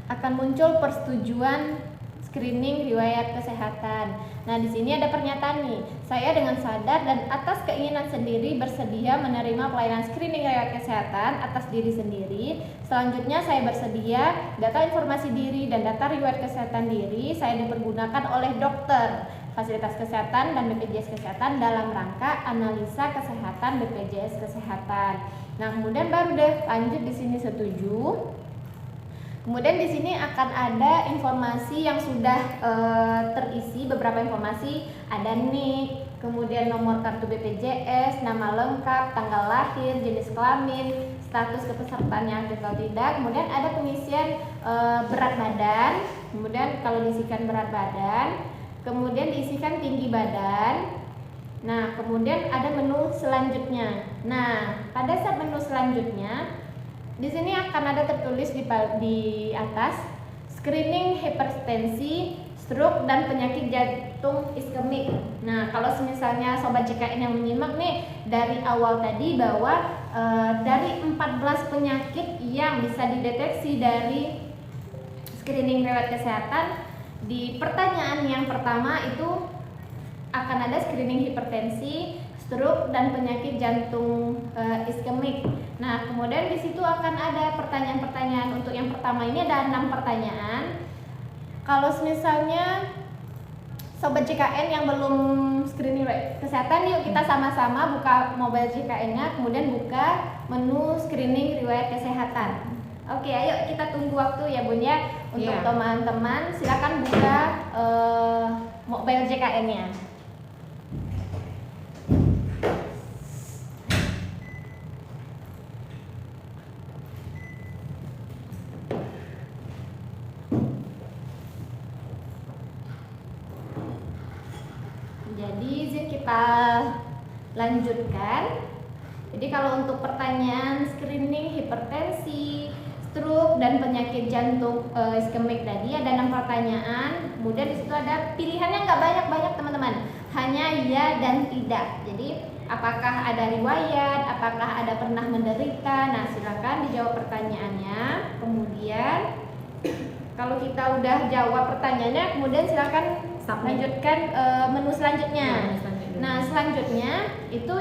akan muncul persetujuan screening riwayat kesehatan. Nah, di sini ada pernyataan nih. Saya dengan sadar dan atas keinginan sendiri bersedia menerima pelayanan screening riwayat kesehatan atas diri sendiri. Selanjutnya saya bersedia data informasi diri dan data riwayat kesehatan diri saya dipergunakan oleh dokter, fasilitas kesehatan dan BPJS Kesehatan dalam rangka analisa kesehatan BPJS Kesehatan. Nah, kemudian baru deh lanjut di sini setuju. Kemudian di sini akan ada informasi yang sudah terisi, beberapa informasi, ada NIK, kemudian nomor kartu BPJS, nama lengkap, tanggal lahir, jenis kelamin, status kepesertaannya aktif atau tidak, kemudian ada pengisian berat badan, kemudian kalau diisikan berat badan, kemudian diisikan tinggi badan. Nah, kemudian ada menu selanjutnya. Nah, pada saat menu selanjutnya di sini akan ada tertulis di atas screening hipertensi, stroke dan penyakit jantung iskemik. Nah, kalau misalnya Sobat JKN yang menyimak nih dari awal tadi bahwa dari 14 penyakit yang bisa dideteksi dari screening riwayat kesehatan, di pertanyaan yang pertama itu akan ada screening hipertensi, stroke dan penyakit jantung iskemik. Nah, kemudian di situ akan ada pertanyaan-pertanyaan. Untuk yang pertama ini ada 6 pertanyaan. Kalau misalnya Sobat JKN yang belum screening kesehatan, yuk kita sama-sama buka mobile JKN-nya, kemudian buka menu screening riwayat kesehatan. Oke, ayo kita tunggu waktu ya Bun ya. Untuk teman-teman silakan buka mobile JKN-nya. Jadi izin kita lanjutkan. Jadi kalau untuk pertanyaan screening hipertensi, stroke dan penyakit jantung iskemik tadi ada 6 pertanyaan. Kemudian di situ ada pilihannya nggak banyak-banyak teman-teman, hanya ya dan tidak. Jadi apakah ada riwayat, apakah ada pernah menderita. Nah, silakan dijawab pertanyaannya. Kemudian kalau kita udah jawab pertanyaannya, kemudian silakan lanjutkan menu selanjutnya. Nah, selanjutnya itu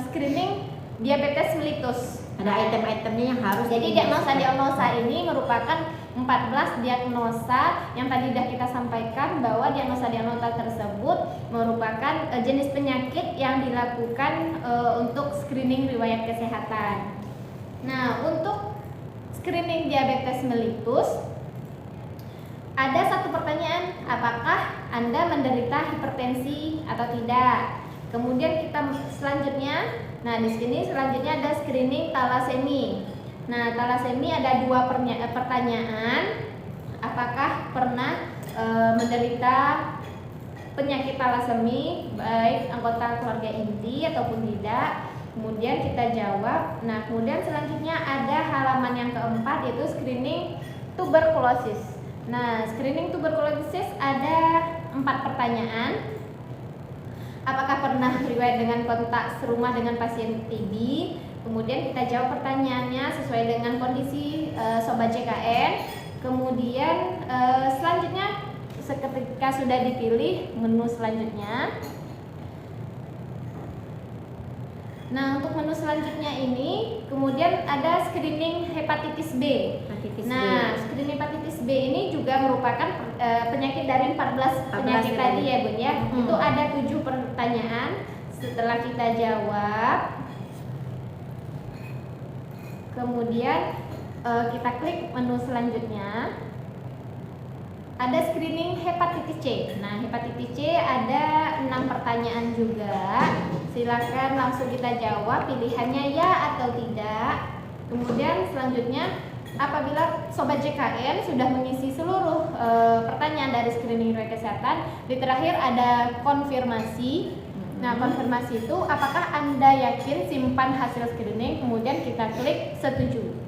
screening diabetes mellitus. Ada item-itemnya yang harus. Jadi diagnosa ini merupakan 14 diagnosa yang tadi sudah kita sampaikan, bahwa diagnosa tersebut merupakan jenis penyakit yang dilakukan untuk screening riwayat kesehatan. Nah, untuk screening diabetes mellitus ada satu pertanyaan, apakah Anda menderita hipertensi atau tidak? Kemudian kita selanjutnya, nah di sini selanjutnya ada screening talasemi. Nah, talasemi ada 2 pertanyaan, apakah pernah menderita penyakit talasemi, baik anggota keluarga inti ataupun tidak. Kemudian kita jawab. Nah, kemudian selanjutnya ada halaman yang keempat, yaitu screening tuberkulosis. Nah, screening tuberkulosis ada 4 pertanyaan. Apakah pernah riwayat dengan kontak serumah dengan pasien TB? Kemudian kita jawab pertanyaannya sesuai dengan kondisi Sobat JKN. Kemudian selanjutnya ketika sudah dipilih menu selanjutnya. Nah, untuk menu selanjutnya ini kemudian ada screening hepatitis B. Screening hepatitis B ini juga merupakan penyakit dari 14 penyakit tadi ya Bun ya. Itu ada 7 pertanyaan. Setelah kita jawab, kemudian kita klik menu selanjutnya. Ada screening hepatitis C. Nah, hepatitis C ada 6 pertanyaan juga. Silakan langsung kita jawab pilihannya ya atau tidak. Kemudian selanjutnya, apabila Sobat JKN sudah mengisi seluruh pertanyaan dari screening riwayat kesehatan, di terakhir ada konfirmasi. Nah, konfirmasi itu apakah Anda yakin simpan hasil screening, kemudian kita klik setuju.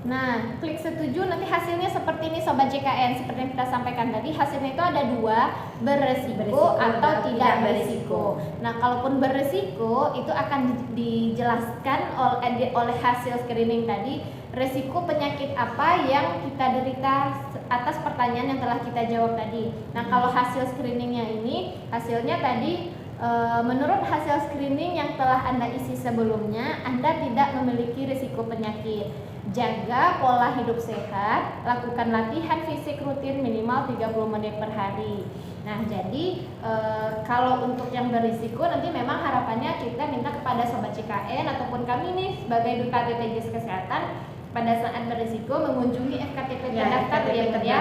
Nah, klik setuju, nanti hasilnya seperti ini Sobat JKN. Seperti yang kita sampaikan tadi, hasilnya itu ada dua, beresiko atau tidak beresiko. Nah, kalaupun beresiko, itu akan dijelaskan oleh hasil screening tadi, resiko penyakit apa yang kita derita atas pertanyaan yang telah kita jawab tadi. Nah, kalau hasil screeningnya ini, hasilnya tadi menurut hasil screening yang telah Anda isi sebelumnya, Anda tidak memiliki risiko penyakit. Jaga pola hidup sehat, lakukan latihan fisik rutin minimal 30 menit per hari. Nah, jadi kalau untuk yang berisiko nanti memang harapannya kita minta kepada Sobat CKN ataupun kami nih sebagai Duta BPJS Kesehatan pada saat berisiko mengunjungi FKTP terdaftar ya Bun ya.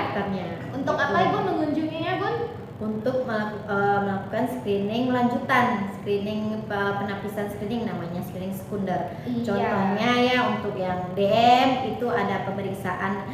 Untuk apa Ibu mengunjunginya Bun? Untuk melakukan screening lanjutan, screening penapisan screening namanya screening sekunder. Iya. Contohnya ya untuk yang DM itu ada pemeriksaan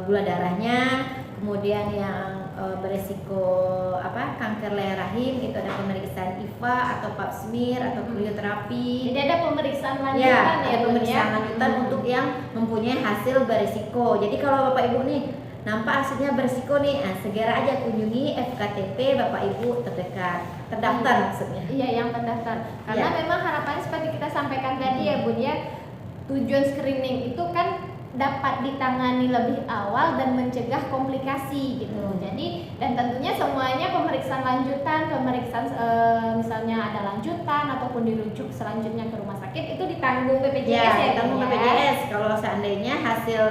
gula darahnya, kemudian yang beresiko kanker leher rahim itu ada pemeriksaan IVA atau pap smear atau krioterapi. Jadi ada pemeriksaan lanjutan Ya, ya ada Bun pemeriksaan lanjutan untuk yang mempunyai hasil berisiko. Jadi kalau Bapak Ibu nih nampak hasilnya berisiko nih, segera aja kunjungi FKTP Bapak Ibu terdekat, terdaftar maksudnya. Iya, yang terdaftar. Karena memang harapannya seperti kita sampaikan tadi ya Bun ya, tujuan screening itu kan dapat ditangani lebih awal dan mencegah komplikasi gitu. Jadi dan tentunya semuanya pemeriksaan lanjutan, pemeriksaan misalnya ada lanjutan ataupun dirujuk selanjutnya ke rumah sakit itu ditanggung BPJS ya, ditanggung BPJS. Kalau seandainya hasil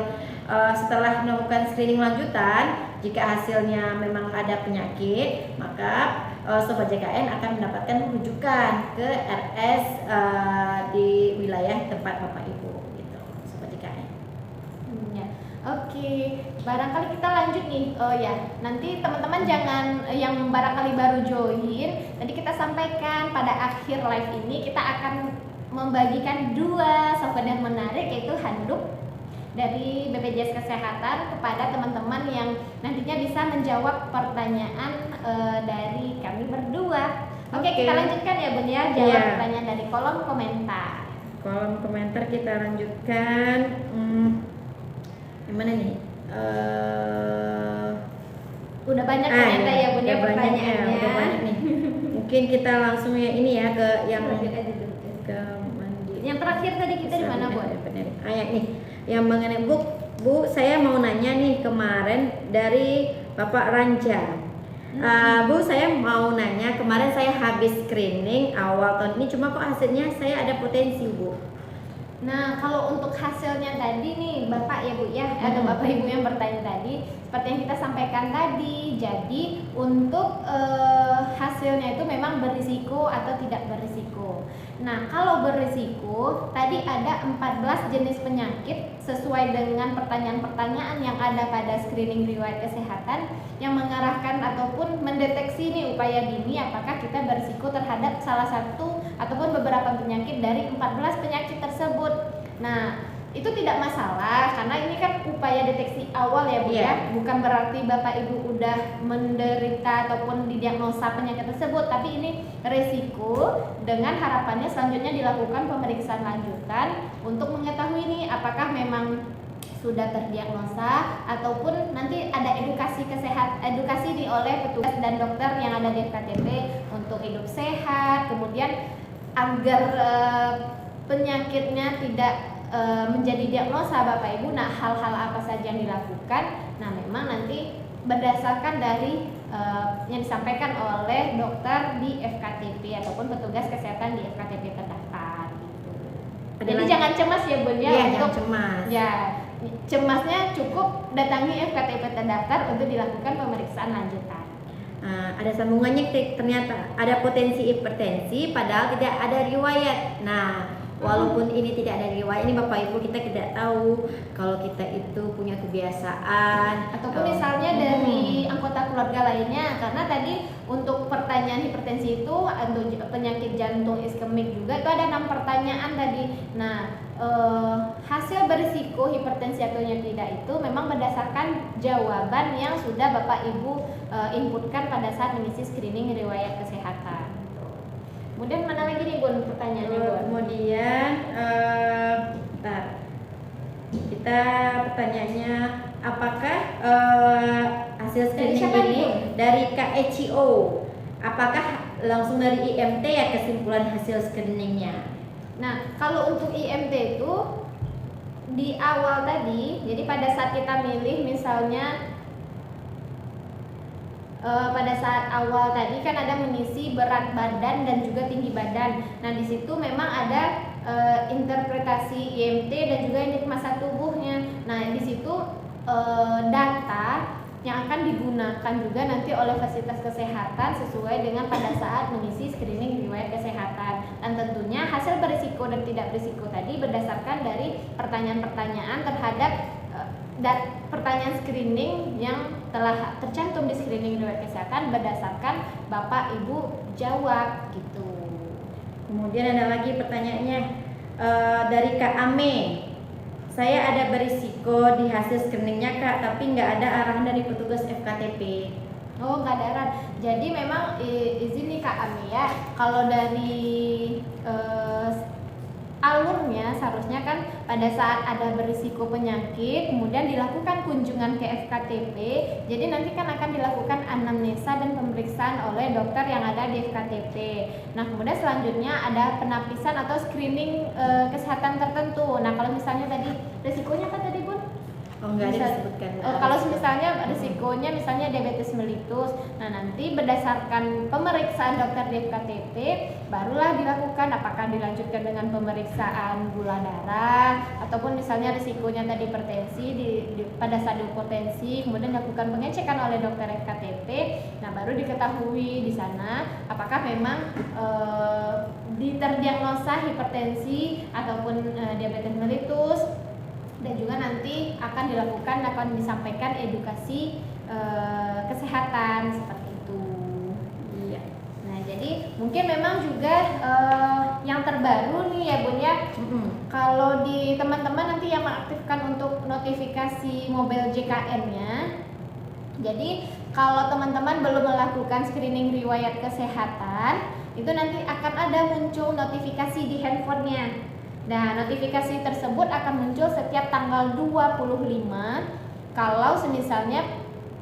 setelah melakukan screening lanjutan, jika hasilnya memang ada penyakit, maka Sobat JKN akan mendapatkan rujukan ke RS di wilayah tempat Bapak Ibu gitu, Sobat JKN. Ya. Oke, barangkali kita lanjut nih. Oh ya, nanti teman-teman jangan yang barangkali baru join, tadi kita sampaikan pada akhir live ini kita akan membagikan dua souvenir menarik, yaitu handuk dari BPJS Kesehatan kepada teman-teman yang nantinya bisa menjawab pertanyaan dari kami berdua. Oke, kita lanjutkan ya Bun ya, jawab pertanyaan dari kolom komentar. Kolom komentar kita lanjutkan. Gimana nih? Udah banyak komentar ya Bun ya pertanyaannya. Udah banyak nih. Mungkin kita langsung ya ini ya ke yang ke yang terakhir tadi kita di mana Bun? Ayat nih. Yang mengenai Bu, saya mau nanya nih kemarin dari Bapak Ranja. Bu, saya mau nanya, kemarin saya habis screening awal tahun ini, cuma kok hasilnya saya ada potensi Bu. Nah, kalau untuk hasilnya tadi nih Bapak ya Bu ya, ada Bapak Ibu yang bertanya tadi, seperti yang kita sampaikan tadi, jadi untuk hasilnya itu memang berisiko atau tidak berisiko. Nah, kalau berisiko, tadi ada 14 jenis penyakit sesuai dengan pertanyaan-pertanyaan yang ada pada screening riwayat kesehatan yang mengarahkan ataupun mendeteksi nih upaya dini apakah kita berisiko terhadap salah satu ataupun beberapa penyakit dari 14 penyakit tersebut. Nah, itu tidak masalah karena ini kan upaya deteksi awal ya Bu ya. Bukan berarti Bapak Ibu udah menderita ataupun didiagnosa penyakit tersebut, tapi ini resiko dengan harapannya selanjutnya dilakukan pemeriksaan lanjutan untuk mengetahui nih apakah memang sudah terdiagnosa ataupun nanti ada edukasi nih oleh petugas dan dokter yang ada di FKTP untuk hidup sehat, kemudian agar penyakitnya tidak menjadi diagnosa Bapak Ibu. Nah, hal-hal apa saja yang dilakukan? Nah, memang nanti berdasarkan dari yang disampaikan oleh dokter di FKTP ataupun petugas kesehatan di FKTP terdaftar gitu. Jadi jangan cemas ya Bun ya, untuk cemas. Ya, cemasnya cukup datangi FKTP terdaftar untuk dilakukan pemeriksaan lanjutan. Ada sambungannya, ternyata ada potensi hipertensi padahal tidak ada riwayat. Nah, walaupun ini tidak ada riwayat, ini Bapak Ibu kita tidak tahu kalau kita itu punya kebiasaan ataupun misalnya dari anggota keluarga lainnya, karena tadi untuk pertanyaan hipertensi itu untuk penyakit jantung iskemik juga itu ada 6 pertanyaan tadi. Nah, hasil berisiko hipertensi atau tidak itu memang berdasarkan jawaban yang sudah Bapak Ibu inputkan pada saat mengisi screening riwayat kesehatan. Kemudian mana lagi nih Bun pertanyaannya Bun? Kemudian Kita pertanyaannya, apakah hasil Dari screening siapa ini nih? dari KECO? Apakah langsung dari IMT ya kesimpulan hasil screeningnya? Nah, kalau untuk IMT itu di awal tadi, jadi pada saat kita milih misalnya pada saat awal tadi kan ada mengisi berat badan dan juga tinggi badan. Nah, di situ memang ada interpretasi IMT dan juga indeks massa tubuhnya. Nah, di situ data yang akan digunakan juga nanti oleh fasilitas kesehatan sesuai dengan pada saat mengisi screening riwayat kesehatan. Dan tentunya hasil berisiko dan tidak berisiko tadi berdasarkan dari pertanyaan-pertanyaan terhadap pertanyaan screening yang telah tercantum di screening riwayat kesehatan berdasarkan Bapak Ibu jawab gitu. Kemudian ada lagi pertanyaannya dari Kak Ame. Saya ada berisiko di hasil screeningnya Kak, tapi nggak ada arahan dari petugas FKTP. Oh, nggak ada arahan. Jadi memang izin nih Kak Ami ya. Kalau dari alurnya seharusnya kan pada saat ada berisiko penyakit kemudian dilakukan kunjungan ke FKTP, jadi nanti kan akan dilakukan anamnesa dan pemeriksaan oleh dokter yang ada di FKTP. Nah, kemudian selanjutnya ada penapisan atau screening kesehatan tertentu. Nah, kalau misalnya tadi risikonya kan tadi Bun? Oh, nggak ada disebutkan. Kalau misalnya risikonya misalnya diabetes mellitus, nah nanti berdasarkan pemeriksaan dokter di FKTP barulah dilakukan apakah dilanjutkan dengan pemeriksaan gula darah ataupun misalnya risikonya tadi hipertensi pada stadium hipertensi kemudian dilakukan pengecekan oleh dokter FKTP. Nah, baru diketahui di sana apakah memang terdiagnosa hipertensi ataupun diabetes mellitus. Dan juga nanti akan disampaikan edukasi kesehatan seperti itu. Iya. Nah, jadi mungkin memang juga yang terbaru nih ya Bun ya. Kalau di teman-teman nanti yang mengaktifkan untuk notifikasi mobile JKN-nya. Jadi kalau teman-teman belum melakukan screening riwayat kesehatan, itu nanti akan ada muncul notifikasi di handphonenya. Nah, notifikasi tersebut akan muncul setiap tanggal 25 kalau semisalnya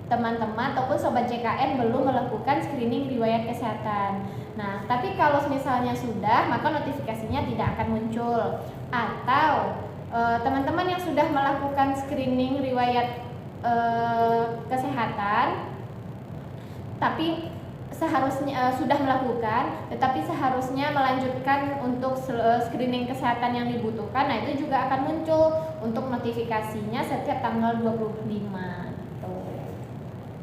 teman-teman ataupun sobat JKN belum melakukan screening riwayat kesehatan. Nah, tapi kalau misalnya sudah, maka notifikasinya tidak akan muncul. Atau teman-teman yang sudah melakukan screening riwayat kesehatan tapi seharusnya sudah melakukan, tetapi seharusnya melanjutkan untuk screening kesehatan yang dibutuhkan. Nah, itu juga akan muncul untuk notifikasinya setiap tanggal 25 gitu.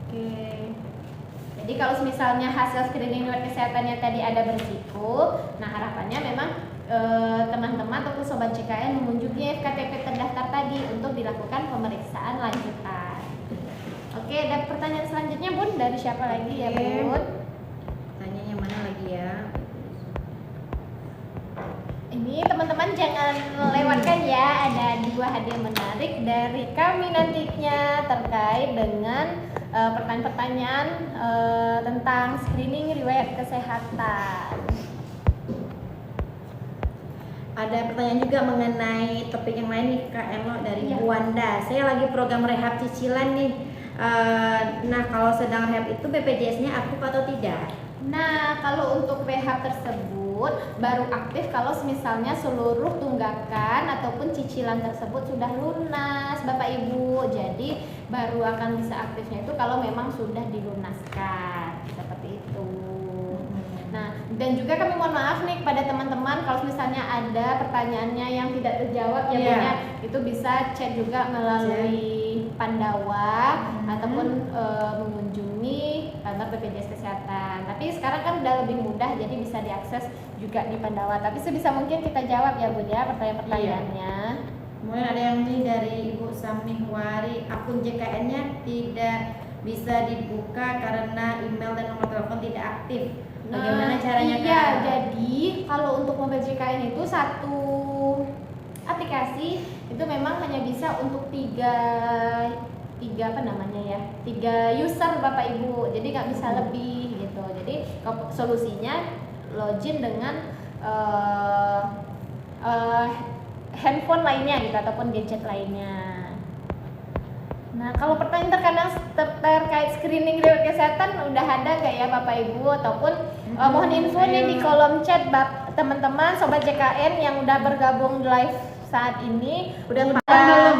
Oke. Jadi kalau misalnya hasil screening riwayat kesehatannya tadi ada berisiko, nah harapannya memang teman-teman ataupun sobat JKN mengunjungi FKTP terdaftar tadi untuk dilakukan pemeriksaan lanjutan. Oke, dan pertanyaan selanjutnya Bun, dari siapa lagi ya Bun? Yang mana lagi ya? Ini teman-teman jangan lewatkan ya, ada 2 hadiah menarik dari kami nantinya terkait dengan pertanyaan-pertanyaan tentang screening riwayat kesehatan. Ada pertanyaan juga mengenai topik yang lain nih Kak Elo dari Bu Wanda. Saya lagi program rehab cicilan nih. Nah, kalau sedang rehab itu BPJS-nya aktif atau tidak? Nah, kalau untuk rehab tersebut baru aktif kalau misalnya seluruh tunggakan ataupun cicilan tersebut sudah lunas Bapak Ibu. Jadi baru akan bisa aktifnya itu kalau memang sudah dilunaskan seperti itu. Nah, dan juga kami mohon maaf nih kepada teman-teman kalau misalnya ada pertanyaannya yang tidak terjawab ya Bun ya, itu bisa chat juga melalui Pandawa ataupun mengunjungi kantor BPJS Kesehatan. Tapi sekarang kan udah lebih mudah jadi bisa diakses juga di Pandawa. Tapi sebisa mungkin kita jawab ya Bun ya pertanyaan-pertanyaannya. Kemudian ada yang nih dari Ibu Samihwari, akun JKN-nya tidak bisa dibuka karena email dan nomor telepon tidak aktif. Bagaimana caranya Kak? Iya, jadi kalau untuk mobile JKN itu satu aplikasi itu memang hanya bisa untuk tiga user Bapak Ibu, jadi nggak bisa lebih gitu. Jadi solusinya login dengan handphone lainnya gitu ataupun gadget lainnya. Nah, kalau pertanyaan terkait screening riwayat kesehatan udah ada nggak ya Bapak Ibu, ataupun mohon info nih di kolom chat teman-teman sobat JKN yang udah bergabung live saat ini. Udah paham belum?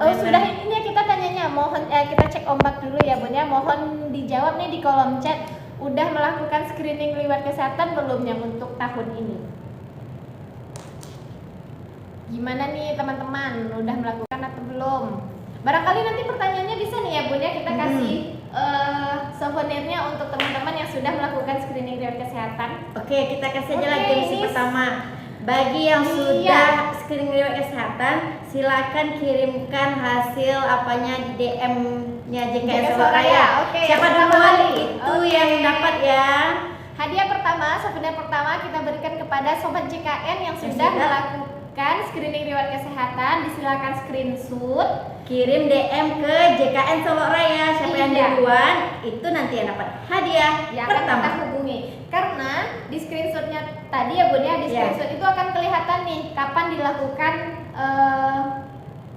Oh sudah, ini ya kita tanyanya, mohon kita cek ombak dulu ya Bun ya, mohon dijawab nih di kolom chat, udah melakukan screening riwayat kesehatan belum yang untuk tahun ini? Gimana nih teman-teman, udah melakukan atau belum? Barangkali nanti pertanyaannya bisa nih ya Bun ya, kita kasih souvenirnya untuk teman-teman yang sudah melakukan screening riwayat kesehatan. Oke, kita kasih aja lagi Oke, misi ini pertama. Bagi yang Iya. sudah screening riwayat kesehatan, silakan kirimkan hasil apanya di DM-nya JKN Solo Raya. Oke, Siapa yang pertama duluan kali. itu Oke. yang dapat ya. Hadiah pertama, souvenir pertama kita berikan kepada sobat JKN yang sudah sudah. melakukan screening riwayat kesehatan. Disilakan screenshot, Kirim DM ke JKN Solo Raya. Siapa yang Iya. duluan itu nanti yang dapat hadiah ya akan pertama. kita hubungi. Karena di screenshotnya tadi ya Bun ya, di Iya. screenshot itu akan kelihatan nih kapan dilakukan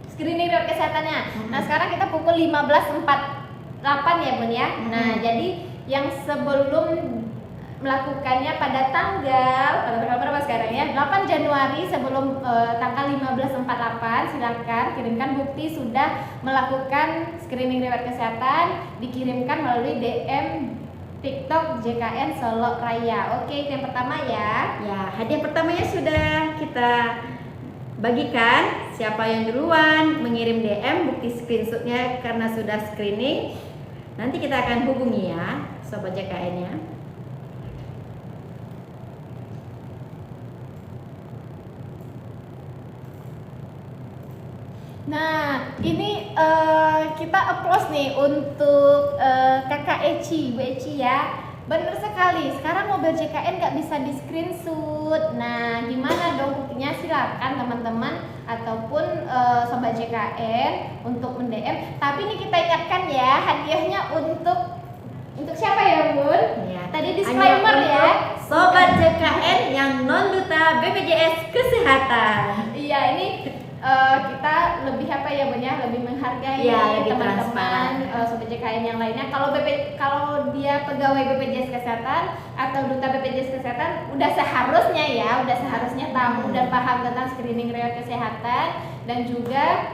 screening riwayat kesehatannya. Nah sekarang kita pukul 15.48 ya Bun ya. Nah jadi yang sebelum melakukannya pada tanggal berapa sekarang ya, 8 Januari sebelum tanggal 15.48 silakan kirimkan bukti sudah melakukan screening riwayat kesehatan, dikirimkan melalui DM TikTok JKN Solo Raya. Oke, itu yang pertama ya. Ya, hadiah pertamanya sudah kita bagikan. Siapa yang duluan mengirim DM bukti screenshotnya karena sudah screening, nanti kita akan hubungi ya sobat JKN-nya. Nah, ini kita applause nih untuk Kakak Eci, Bu Eci ya. Benar sekali, sekarang mobil JKN nggak bisa di screenshot. Nah, gimana dong buktinya? Silakan teman-teman ataupun sobat JKN untuk mendm. Tapi ini kita ingatkan ya, hadiahnya untuk siapa ya Bun? Ya, Tadi disclaimer hanya ya. untuk sobat JKN yang non duta BPJS Kesehatan. Iya, ini kita lebih apa ya Bun ya, lebih menghargai Ya, lebih teman-teman transparan. sobat JKN yang lainnya. Kalau kalau dia pegawai BPJS Kesehatan atau duta BPJS Kesehatan udah seharusnya tahu dan paham tentang screening riwayat kesehatan dan juga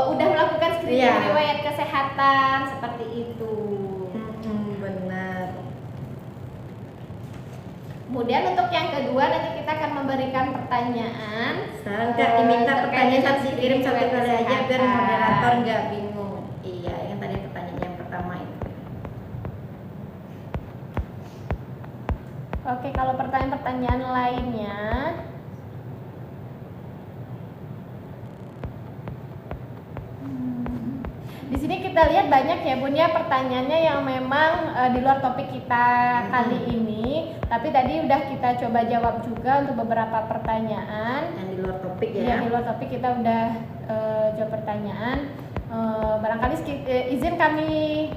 udah melakukan screening Iya. riwayat kesehatan seperti itu. Benar. Kemudian untuk yang kedua nanti kita akan memberikan pertanyaan. Sekarang Kak diminta terkait pertanyaan dengan satu dikirim satu riwayat kali aja biar kesehatan. moderator nggak bingung. Iya, yang tadi pertanyaan yang pertama itu. Oke, kalau pertanyaan-pertanyaan lainnya di sini kita lihat banyak ya Bun ya pertanyaannya yang memang di luar topik kita kali ini. Tapi tadi udah kita coba jawab juga untuk beberapa pertanyaan. Yang di luar topik Ya, ya. di luar topik kita udah jawab pertanyaan. Barangkali izin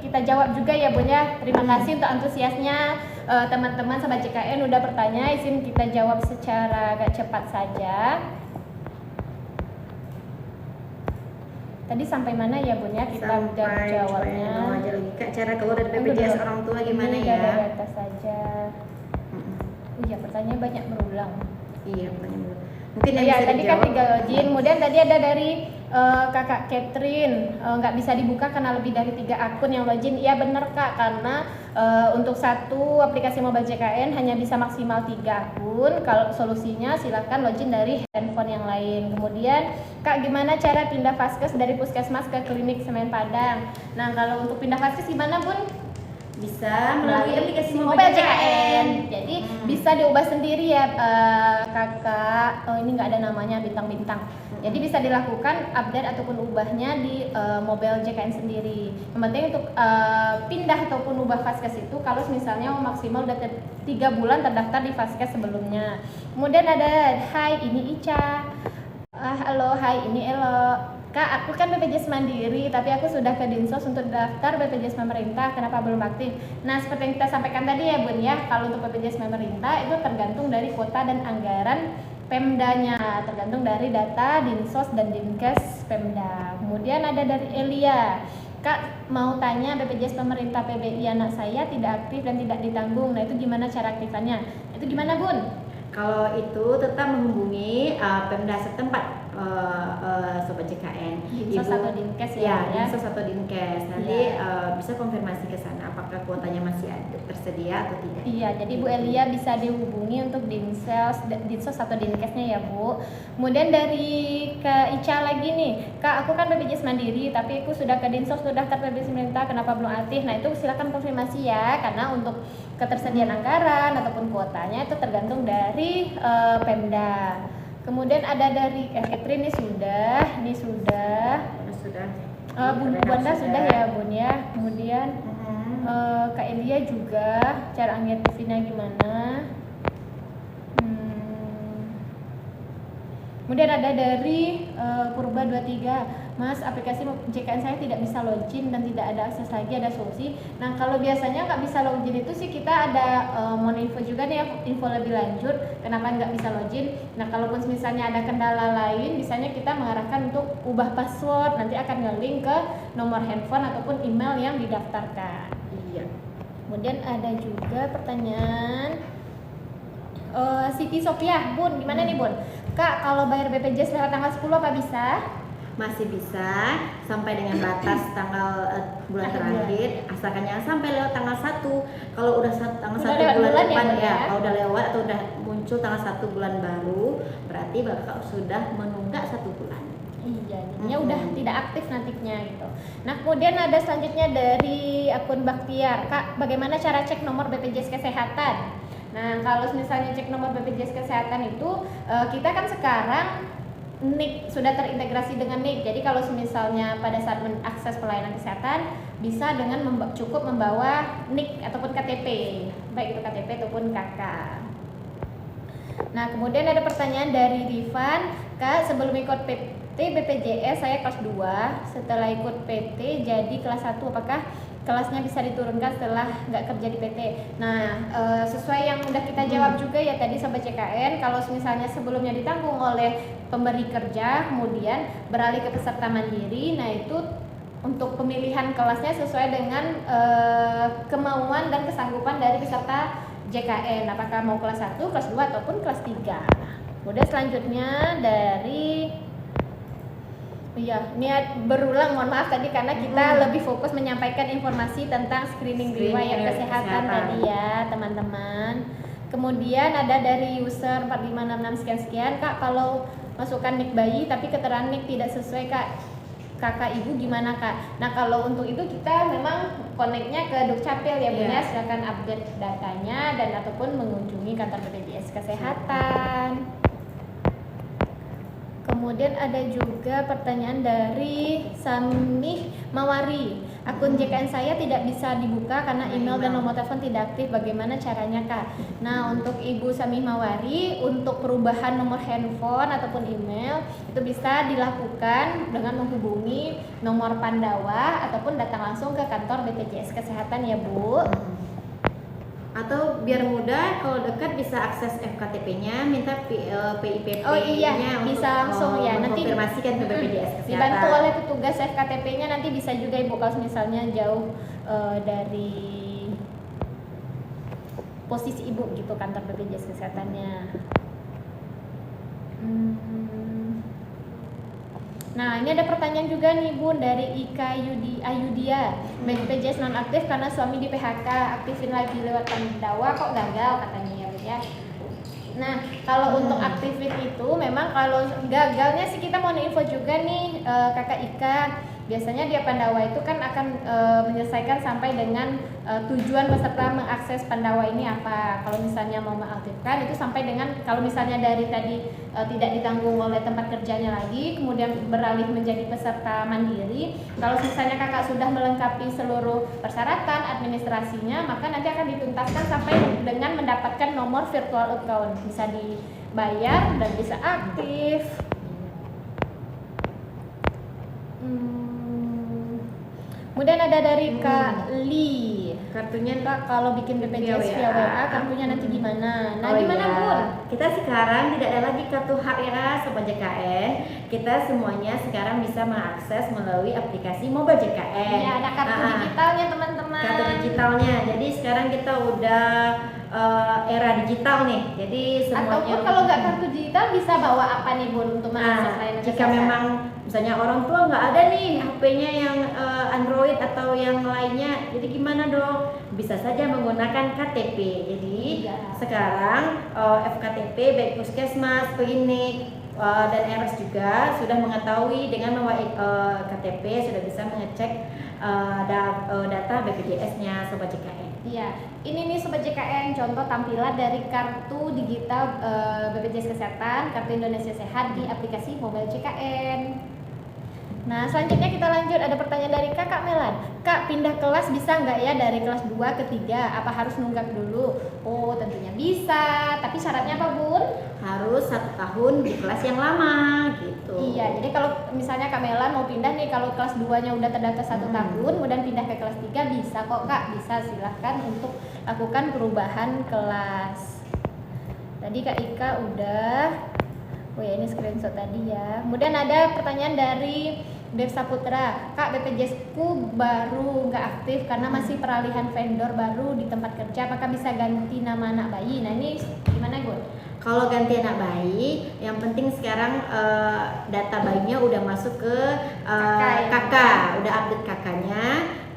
kita jawab juga ya Bun ya. Terima kasih untuk antusiasnya teman-teman sobat JKN udah bertanya. Izin kita jawab secara agak cepat saja. Tadi sampai mana ya Bun ya kita udah Sampai jawabnya. coba aja lagi Kak, cara keluar dari BPJS Udah. orang tua gimana Ini ya? dari atas saja. Oh iya, pertanyaan banyak berulang. Iya, pertanyaan dulu. Mungkin yang Ya bisa tadi kan dijawab. 3 login, kemudian tadi ada dari kakak Catherine, nggak bisa dibuka karena lebih dari 3 akun yang login. Iya bener Kak, karena untuk satu aplikasi mobile JKN hanya bisa maksimal 3 akun. Kalau solusinya silakan login dari handphone yang lain. Kemudian Kak, gimana cara pindah vaskes dari puskesmas ke klinik Semen Padang? Nah kalau untuk pindah vaskes gimana Bun? Bisa melalui aplikasi mobile JKN. Jadi bisa diubah sendiri ya kakak. Oh ini nggak ada namanya bintang-bintang. Jadi bisa dilakukan update ataupun ubahnya di mobile JKN sendiri. Yang penting untuk pindah ataupun ubah vaskes itu kalau misalnya maksimal udah 3 bulan terdaftar di vaskes sebelumnya. Kemudian ada, hai ini Ica. halo, hai, ini Elo. Kak, aku kan BPJS Mandiri, tapi aku sudah ke Dinsos untuk daftar BPJS pemerintah, kenapa belum aktif? Nah, seperti yang kita sampaikan tadi ya Bun ya, kalau untuk BPJS pemerintah itu tergantung dari kuota dan anggaran Pemdanya, tergantung dari data Dinsos dan Dinkes Pemda. Kemudian ada dari Elia. Kak, mau tanya BPJS pemerintah PBI anak saya tidak aktif dan tidak ditanggung. Nah, itu gimana cara aktifannya? Itu gimana, Bun? Kalau itu tetap menghubungi Pemda setempat, Sobat JKN. Dinsos atau Dinkes ya, ya? Dinsos atau Dinkes. Nanti bisa konfirmasi ke sana apakah kuotanya masih tersedia atau tidak. Iya, jadi Bu Elia bisa dihubungi untuk Dinsos atau Dinkesnya ya Bu. Kemudian dari Kak Ica lagi nih, Kak aku kan BPJS Mandiri tapi aku sudah ke Dinsos sudah daftar BPJS pemerintah, kenapa belum aktif? Nah itu silakan konfirmasi ya, karena untuk ketersediaan anggaran ataupun kuotanya itu tergantung dari Pemda. Kemudian ada dari Catherine ini sudah. Bu Wanda sudah ya Bun ya. Kemudian Kak Elia juga, cara aktifnya gimana? Kemudian ada dari Purba 23, Mas aplikasi JKN saya tidak bisa login dan tidak ada akses lagi, ada solusi. Nah kalau biasanya nggak bisa login itu sih kita ada mau info juga nih, info lebih lanjut kenapa nggak bisa login. Nah kalaupun misalnya ada kendala lain, misalnya kita mengarahkan untuk ubah password, nanti akan nge-link ke nomor handphone ataupun email yang didaftarkan. Iya. Kemudian ada juga pertanyaan Siti Sophia, Bun, gimana nih Bun? Kak, kalau bayar BPJS lewat tanggal 10 apa bisa? Masih bisa sampai dengan batas tanggal bulan terakhir, asalkan jangan sampai lewat tanggal 1. Kalau udah tanggal 1 bulan depan ya, kalau udah lewat atau udah muncul tanggal 1 bulan baru, berarti Bapak sudah menunggak 1 bulan. Iya, jadinya udah tidak aktif nantinya gitu. Nah, kemudian ada selanjutnya dari akun Baktiar. Kak, bagaimana cara cek nomor BPJS Kesehatan? Nah, kalau misalnya cek nomor BPJS Kesehatan itu kita kan sekarang NIK sudah terintegrasi dengan NIK. Jadi kalau misalnya pada saat mengakses pelayanan kesehatan bisa dengan cukup membawa NIK ataupun KTP, baik itu KTP ataupun KK. Nah, kemudian ada pertanyaan dari Rifan, Kak, sebelum ikut PT BPJS saya kelas 2, setelah ikut PT jadi kelas 1, apakah kelasnya bisa diturunkan setelah nggak kerja di PT? Nah, sesuai yang udah kita jawab juga ya tadi Sobat JKN, kalau misalnya sebelumnya ditanggung oleh pemberi kerja, kemudian beralih ke peserta mandiri, nah itu untuk pemilihan kelasnya sesuai dengan kemauan dan kesanggupan dari peserta JKN, apakah mau kelas 1, kelas 2 ataupun kelas 3. Kemudian selanjutnya dari ini berulang, mohon maaf tadi karena kita lebih fokus menyampaikan informasi tentang screening riwayat kesehatan tadi ya teman-teman. Kemudian ada dari user 4566 sekian-sekian, Kak kalau masukkan NIK bayi tapi keterangan NIK tidak sesuai kakak ibu gimana Kak? Nah kalau untuk itu kita memang connect-nya ke Dukcapil ya Bunda, silakan update datanya dan ataupun mengunjungi kantor BPJS Kesehatan. Kemudian ada juga pertanyaan dari Samih Mawari. Akun JKN saya tidak bisa dibuka karena email dan nomor telepon tidak aktif. Bagaimana caranya Kak? Nah untuk Ibu Samih Mawari, untuk perubahan nomor handphone ataupun email itu bisa dilakukan dengan menghubungi nomor Pandawa ataupun datang langsung ke kantor BPJS Kesehatan ya Bu. Atau biar mudah kalau dekat bisa akses FKTP-nya, minta PIPP-nya bisa langsung ya nanti konfirmasikan ke BPJS Kesehatan. Dibantu oleh petugas FKTP-nya, nanti bisa juga Ibu kalau misalnya jauh dari posisi Ibu gitu kantor BPJS Kesehatannya. Nah ini ada pertanyaan juga nih Bun dari Ika Ayudia, BPJS non aktif karena suami di PHK, aktifin lagi lewat Pandawa kok gagal katanya ya Bun ya. Nah kalau untuk aktifin itu memang kalau gagalnya sih kita mau info juga nih Kakak Ika, biasanya dia Pandawa itu kan akan menyelesaikan sampai dengan tujuan peserta mengakses Pandawa ini apa. Kalau misalnya mau mengaktifkan itu sampai dengan kalau misalnya dari tadi tidak ditanggung oleh tempat kerjanya lagi, kemudian beralih menjadi peserta mandiri. Kalau misalnya kakak sudah melengkapi seluruh persyaratan administrasinya, maka nanti akan dituntaskan sampai dengan mendapatkan nomor virtual account, bisa dibayar dan bisa aktif. Kemudian ada dari Kak Li. Kartunya Kak, kalau bikin BPJS via WA, kartunya nanti gimana? Nah, gimana iya. Bun? Kita sekarang tidak ada lagi kartu hak ya Sobat JKN. Kita semuanya sekarang bisa mengakses melalui aplikasi Mobile JKN. Iya, ada kartu digitalnya teman-teman. Kartu digitalnya. Jadi sekarang kita udah era digital nih. Jadi semuanya. Ataupun kalau nggak kartu digital bisa bawa apa nih Bun untuk mengakses layanan jika kesehatan? memang misalnya orang tua nggak ada nih HP-nya yang Android atau yang lainnya, jadi gimana dong? Bisa saja menggunakan KTP. Jadi sekarang FKTP baik puskesmas, klinik dan RS juga sudah mengetahui dengan membawa KTP sudah bisa mengecek data BPJS-nya Sobat JKN. Iya, ini nih Sobat JKN contoh tampilan dari kartu digital BPJS Kesehatan, Kartu Indonesia Sehat di aplikasi Mobile JKN. Nah, selanjutnya kita lanjut, ada pertanyaan dari Kakak Melan. Kak, pindah kelas bisa nggak ya dari kelas 2 ke 3? Apa harus nunggak dulu? Oh, tentunya bisa, tapi syaratnya apa Bun? Harus 1 tahun di kelas yang lama gitu. Iya, jadi kalau misalnya Kak Melan mau pindah nih, kalau kelas 2-nya udah terdaftar 1 tahun, kemudian pindah ke kelas 3 bisa kok Kak, bisa, silahkan untuk lakukan perubahan kelas. Tadi Kak Ika udah, oh ya ini screenshot tadi ya. Kemudian ada pertanyaan dari Dev Saputra, Kak BPJS ku baru nggak aktif karena masih peralihan vendor baru di tempat kerja, apakah bisa ganti nama anak bayi? Nah ini gimana Gun? Kalau ganti anak bayi, yang penting sekarang data bayinya udah masuk ke kakak, udah update kakaknya.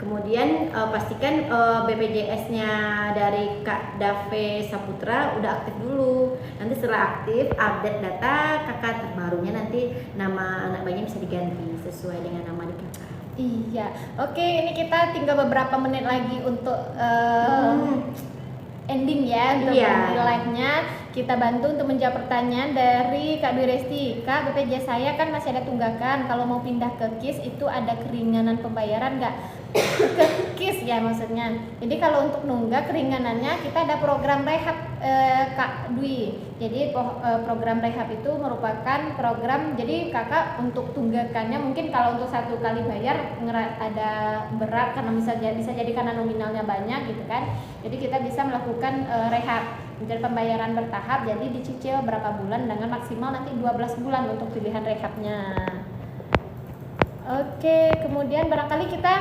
Kemudian pastikan BPJS-nya dari Kak Dave Saputra udah aktif dulu. Nanti setelah aktif, update data kakak terbarunya, nanti nama anak bayinya bisa diganti sesuai dengan nama di kakak. Iya, oke, ini kita tinggal beberapa menit lagi untuk ending ya, untuk live-nya. Kita bantu untuk menjawab pertanyaan dari Kak Dwi Resti. Kak, BPJS saya kan masih ada tunggakan. Kalau mau pindah ke KIS itu ada keringanan pembayaran nggak? Ke KIS ya maksudnya. Jadi kalau untuk nunggak keringanannya kita ada program rehab Kak Dwi. Jadi program rehab itu merupakan program, jadi kakak untuk tunggakannya mungkin kalau untuk 1 kali bayar ada berat karena bisa jadi karena nominalnya banyak gitu kan. Jadi kita bisa melakukan rehab menjadi pembayaran bertahap, jadi dicicil berapa bulan dengan maksimal nanti 12 bulan untuk pilihan rehabnya. Oke, kemudian barangkali kita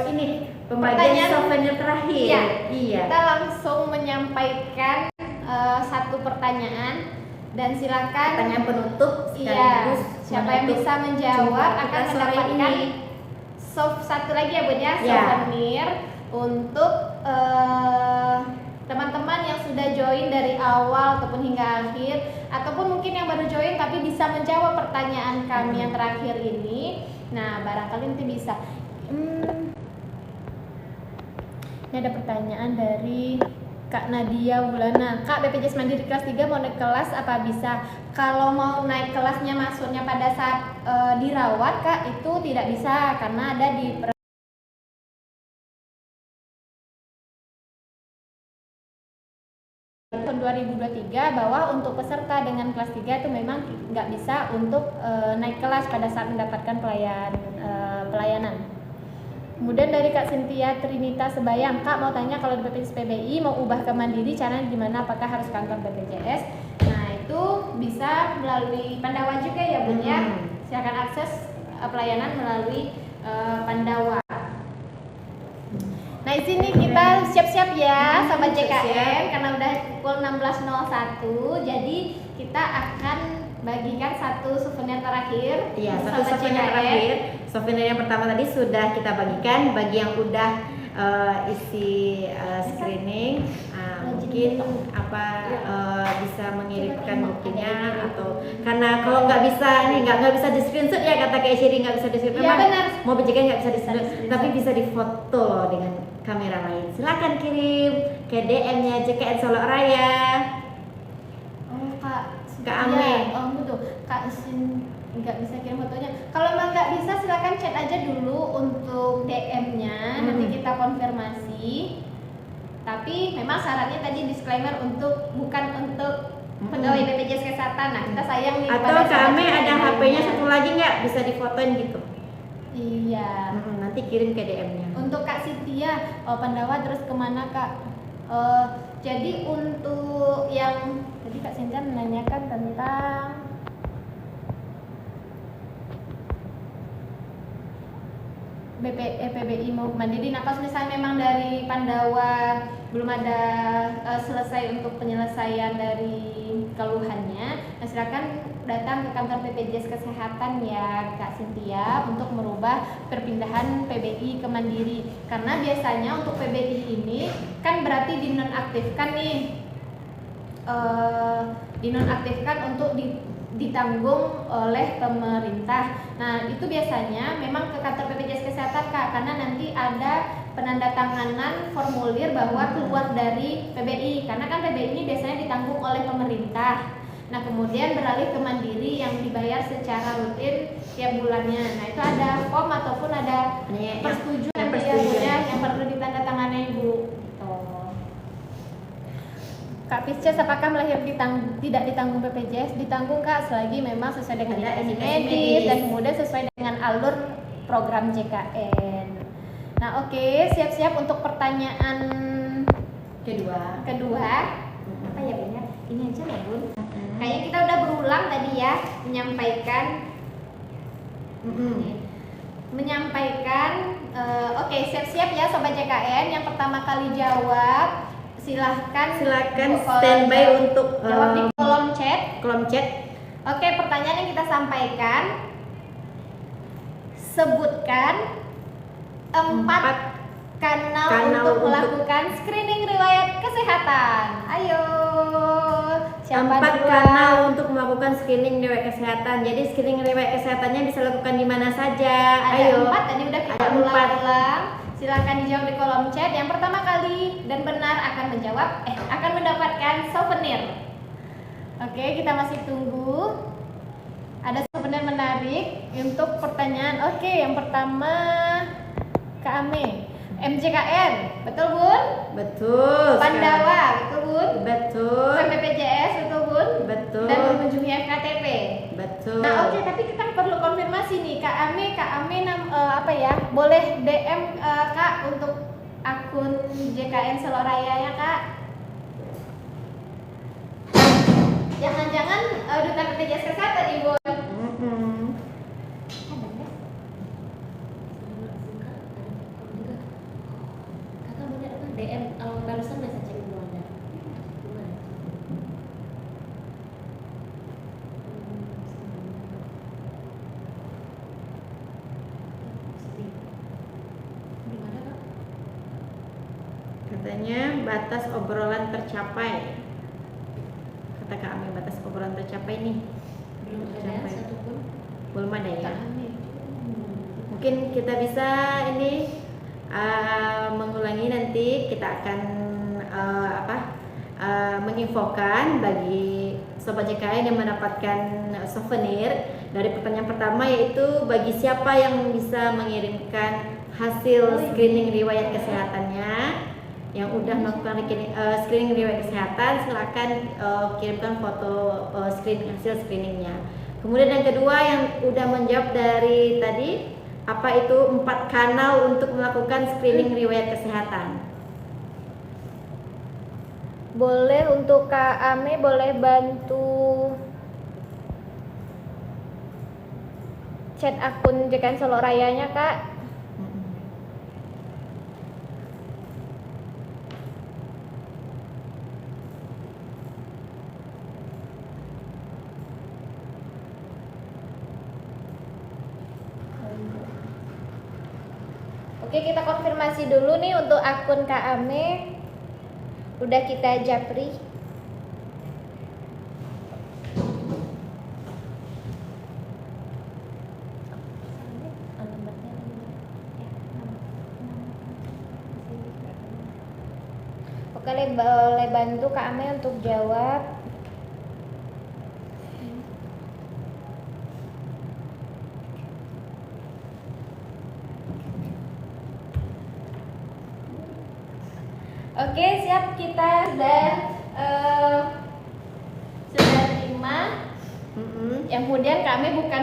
ini pembagian souvenir terakhir. Iya. Kita langsung menyampaikan 1 pertanyaan dan silakan pertanyaan penutup sekaligus siapa yang bisa menjawab akan mendapatkan satu lagi ya Bun ya, souvenir untuk teman-teman yang sudah join dari awal ataupun hingga akhir, ataupun mungkin yang baru join tapi bisa menjawab pertanyaan kami yang terakhir ini. Nah, barangkali nanti bisa. Ini ada pertanyaan dari Kak Nadia Wulana. Kak, BPJS Mandiri kelas 3 mau naik kelas apa bisa? Kalau mau naik kelasnya maksudnya pada saat dirawat Kak, itu tidak bisa karena ada di tahun 2023 bahwa untuk peserta dengan kelas 3 itu memang nggak bisa untuk naik kelas pada saat mendapatkan pelayanan. Kemudian dari Kak Cynthia Trinita Sebayang, Kak mau tanya kalau di BPJS PBI mau ubah ke Mandiri caranya gimana? Apakah harus kantor BPJS? Nah itu bisa melalui Pandawa juga ya Bun ya. Silakan akses pelayanan melalui Pandawa. Nah di sini kita siap-siap ya Sobat JKN karena udah pukul 16.01, jadi kita akan bagikan 1 souvenir terakhir. Iya, 1 souvenir terakhir. Souvenir yang pertama tadi sudah kita bagikan bagi yang udah isi screening. Mungkin bisa mengirimkan buktinya atau karena kalau nggak bisa nih nggak bisa di screenshot ya kata Kak Syiri, nggak bisa di screenshot. Iya benar. Mau BJK nggak bisa di screenshot, tapi bisa difoto loh dengan kamera lain. Silakan kirim ke DM-nya JKN Solo Raya. Oh Kak Ame. Oh betul. Kak Isin nggak bisa kirim fotonya. Kalau emang nggak bisa silakan chat aja dulu untuk DM-nya. Nanti kita konfirmasi. Tapi memang syaratnya tadi disclaimer bukan untuk pegawai BPJS Kesehatan. Nah kita sayang nih. Atau kami ada HP-nya satu lagi nggak bisa difotoin gitu? Iya. Nanti kirim ke DM-nya. Untuk Kak Cynthia, Pandawa terus kemana Kak? Jadi untuk yang tadi Kak Cynthia menanyakan tentang PBI mau mandiri. Nah, kalau misalnya memang dari Pandawa belum ada selesai untuk penyelesaian dari keluhannya, nah silakan datang ke kantor BPJS Kesehatan ya Kak Cynthia untuk merubah perpindahan PBI ke mandiri. Karena biasanya untuk PBI ini kan berarti dinonaktifkan nih, dinonaktifkan untuk ditanggung oleh pemerintah. Nah, itu biasanya memang ke kantor BPJS Kesehatan Kak, karena nanti ada penandatanganan formulir bahwa keluar dari PBI, karena kan PBI ini biasanya ditanggung oleh pemerintah. Nah, kemudian beralih ke mandiri yang dibayar secara rutin tiap bulannya. Nah, itu ada form ataupun ada persetujuan yang perlu ditandatangani Ibu. Kak Pisces, apakah melahir tidak ditanggung BPJS? Ditanggung Kak, selagi memang sesuai dengan indikasi medis dan kemudian sesuai dengan alur program JKN. Nah, oke, siap-siap untuk pertanyaan kedua. Apa ya Bun? Ini aja ya Bun. Kayaknya kita udah berulang tadi ya menyampaikan. Oke, siap-siap ya Sobat JKN. Yang pertama kali jawab, silakan standby untuk jawab di kolom chat. Oke, pertanyaan yang kita sampaikan, sebutkan 4 kanal untuk melakukan screening riwayat kesehatan. Ayo, siapa 4 duluan? kanal untuk melakukan screening riwayat kesehatan. Jadi screening riwayat kesehatannya bisa lakukan di mana saja. Ada 4 tadi udah kita ulang. Silakan dijawab di kolom chat. Yang pertama kali dan benar akan mendapatkan souvenir. Oke, kita masih tunggu. Ada souvenir menarik untuk pertanyaan. Oke, yang pertama Kak Ame, MJKN, betul Bun? Betul. Pandawa, betul Bun? Betul. BPJS, betul Bun? Betul. Dan mengunjungi FKTP. Betul. Nah, oke, tapi kita perlu konfirmasi nih, Kak Ame boleh DM Kak untuk akun JKN Seloraya ya Kak? Jangan-jangan duta BPJS Kesehatan Ibu. DM barusan message Ibu ada. Gimana? Gimana Kak? Katanya batas obrolan tercapai. Kata Kak Ame, batas obrolan tercapai nih. Belum ada satupun. Belum ada ya. Kak Ame. Mungkin kita bisa ini mengulangi, nanti kita akan menginfokan bagi Sobat JKN yang mendapatkan souvenir dari pertanyaan pertama, yaitu bagi siapa yang bisa mengirimkan hasil screening riwayat kesehatannya, yang udah melakukan screening riwayat kesehatan, silakan kirimkan foto hasil screeningnya. Kemudian yang kedua, yang udah menjawab dari tadi, apa itu 4 kanal untuk melakukan screening riwayat kesehatan? Boleh untuk Kak Ame, boleh bantu chat akun JKN Solo Rayanya Kak. Oke, kita konfirmasi dulu nih untuk akun Kak Ame. Udah kita japri. Oke, boleh bantu Kak Ame untuk jawab. Oke, siap, kita sudah terima. Yang kemudian kami bukan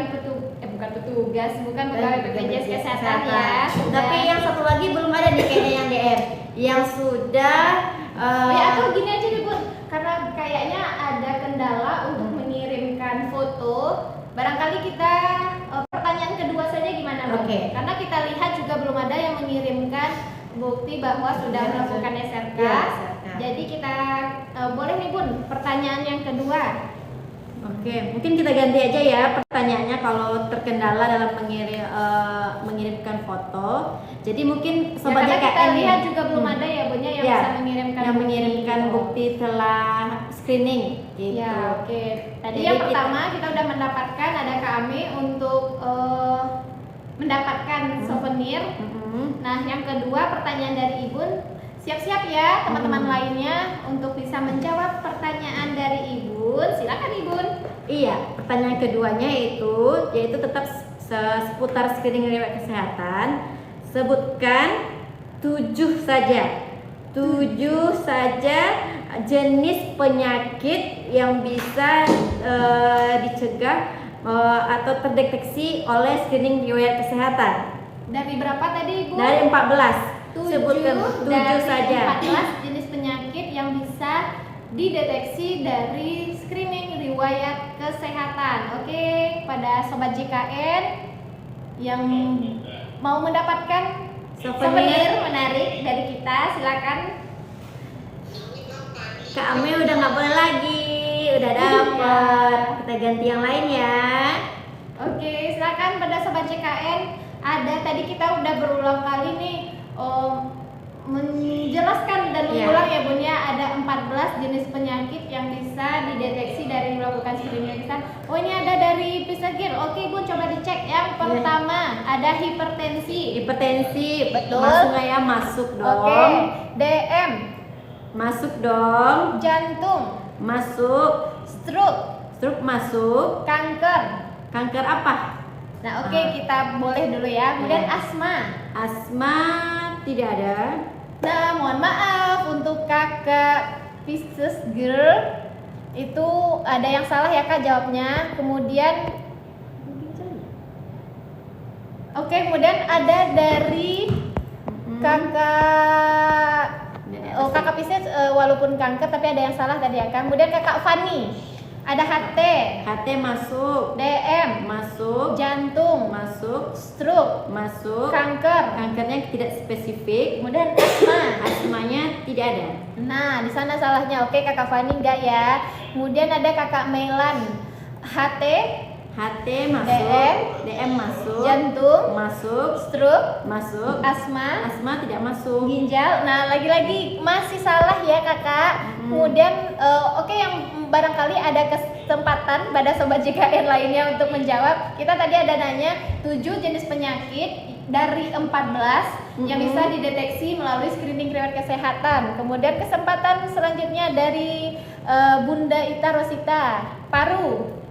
petugas, bukan pegawai BPJS Kesehatan ya. Tapi yang satu lagi belum ada nih kayaknya yang DM yang sudah Ya atau gini aja deh Bun, karena kayaknya ada kendala untuk mengirimkan foto. Barangkali kita pertanyaan kedua saja gimana Bun? Oke. Karena kita lihat juga belum ada yang mengirimkan bukti bahwa sudah melakukan SRK. Ya, SRK. Jadi kita boleh nih Bun, pertanyaan yang kedua. Oke, mungkin kita ganti aja ya pertanyaannya kalau terkendala dalam mengirimkan foto. Jadi mungkin Ya, sobat karena kita JKN lihat juga belum ada ya Bun ya yang Ya, bisa mengirimkan yang mengirimkan bukti telah screening gitu. Ya, oke. Tadi Jadi yang pertama kita udah mendapatkan ada kami untuk mendapatkan souvenir. Nah, yang kedua pertanyaan dari Ibun. Siap-siap ya teman-teman lainnya untuk bisa menjawab pertanyaan dari Ibun. Silakan Ibun. Iya, pertanyaan keduanya yaitu tetap seputar screening riwayat kesehatan. Sebutkan 7 saja jenis penyakit yang bisa dicegah atau terdeteksi oleh screening riwayat kesehatan. Dari berapa tadi Ibu? Dari 14. Sebutkan 7 dari saja. 14 jenis penyakit yang bisa dideteksi dari screening riwayat kesehatan. Oke, pada sobat JKN yang mau mendapatkan souvenir menarik dari kita, silakan. Kak Ame udah nggak boleh lagi, udah dapat. Kita ganti yang lain ya. Oke, silakan pada sobat JKN. Ada tadi kita udah berulang kali nih menjelaskan dan mengulang ya Bun ya, ada 14 jenis penyakit yang bisa dideteksi dari melakukan screening kesehatan. Oh ini ada dari Pisagir. Oke Bun, coba dicek. Yang pertama ada hipertensi. Betul. Masuk nggak ya? Masuk dong. Oke. DM. Masuk dong. Jantung. Masuk. Stroke masuk. Kanker. Kanker apa? Nah oke, kita boleh dulu ya. Kemudian Asma tidak ada. Nah, mohon maaf untuk kakak Pisces Girl itu ada yang salah ya Kak jawabnya. Kemudian kemudian ada dari kakak Pisces walaupun kanker tapi ada yang salah tadi ya Kak. Kemudian kakak Fani ada HT masuk. DM masuk. jantung Masuk. stroke Masuk. kankernya tidak spesifik. kemudian Asmanya tidak ada. Nah, di sana salahnya. Oke, Kakak Fani enggak ya. Kemudian ada Kakak Melan. HT masuk. DM masuk. jantung, Masuk. stroke, Masuk. asma, tidak masuk. ginjal. Nah, lagi-lagi masih salah ya, Kakak. Kemudian yang barangkali ada kesempatan pada sobat JKN lainnya untuk menjawab. Kita tadi ada nanya 7 jenis penyakit dari 14 yang bisa dideteksi melalui screening riwayat kesehatan. Kemudian kesempatan selanjutnya dari Bunda Ita Rosita, paru.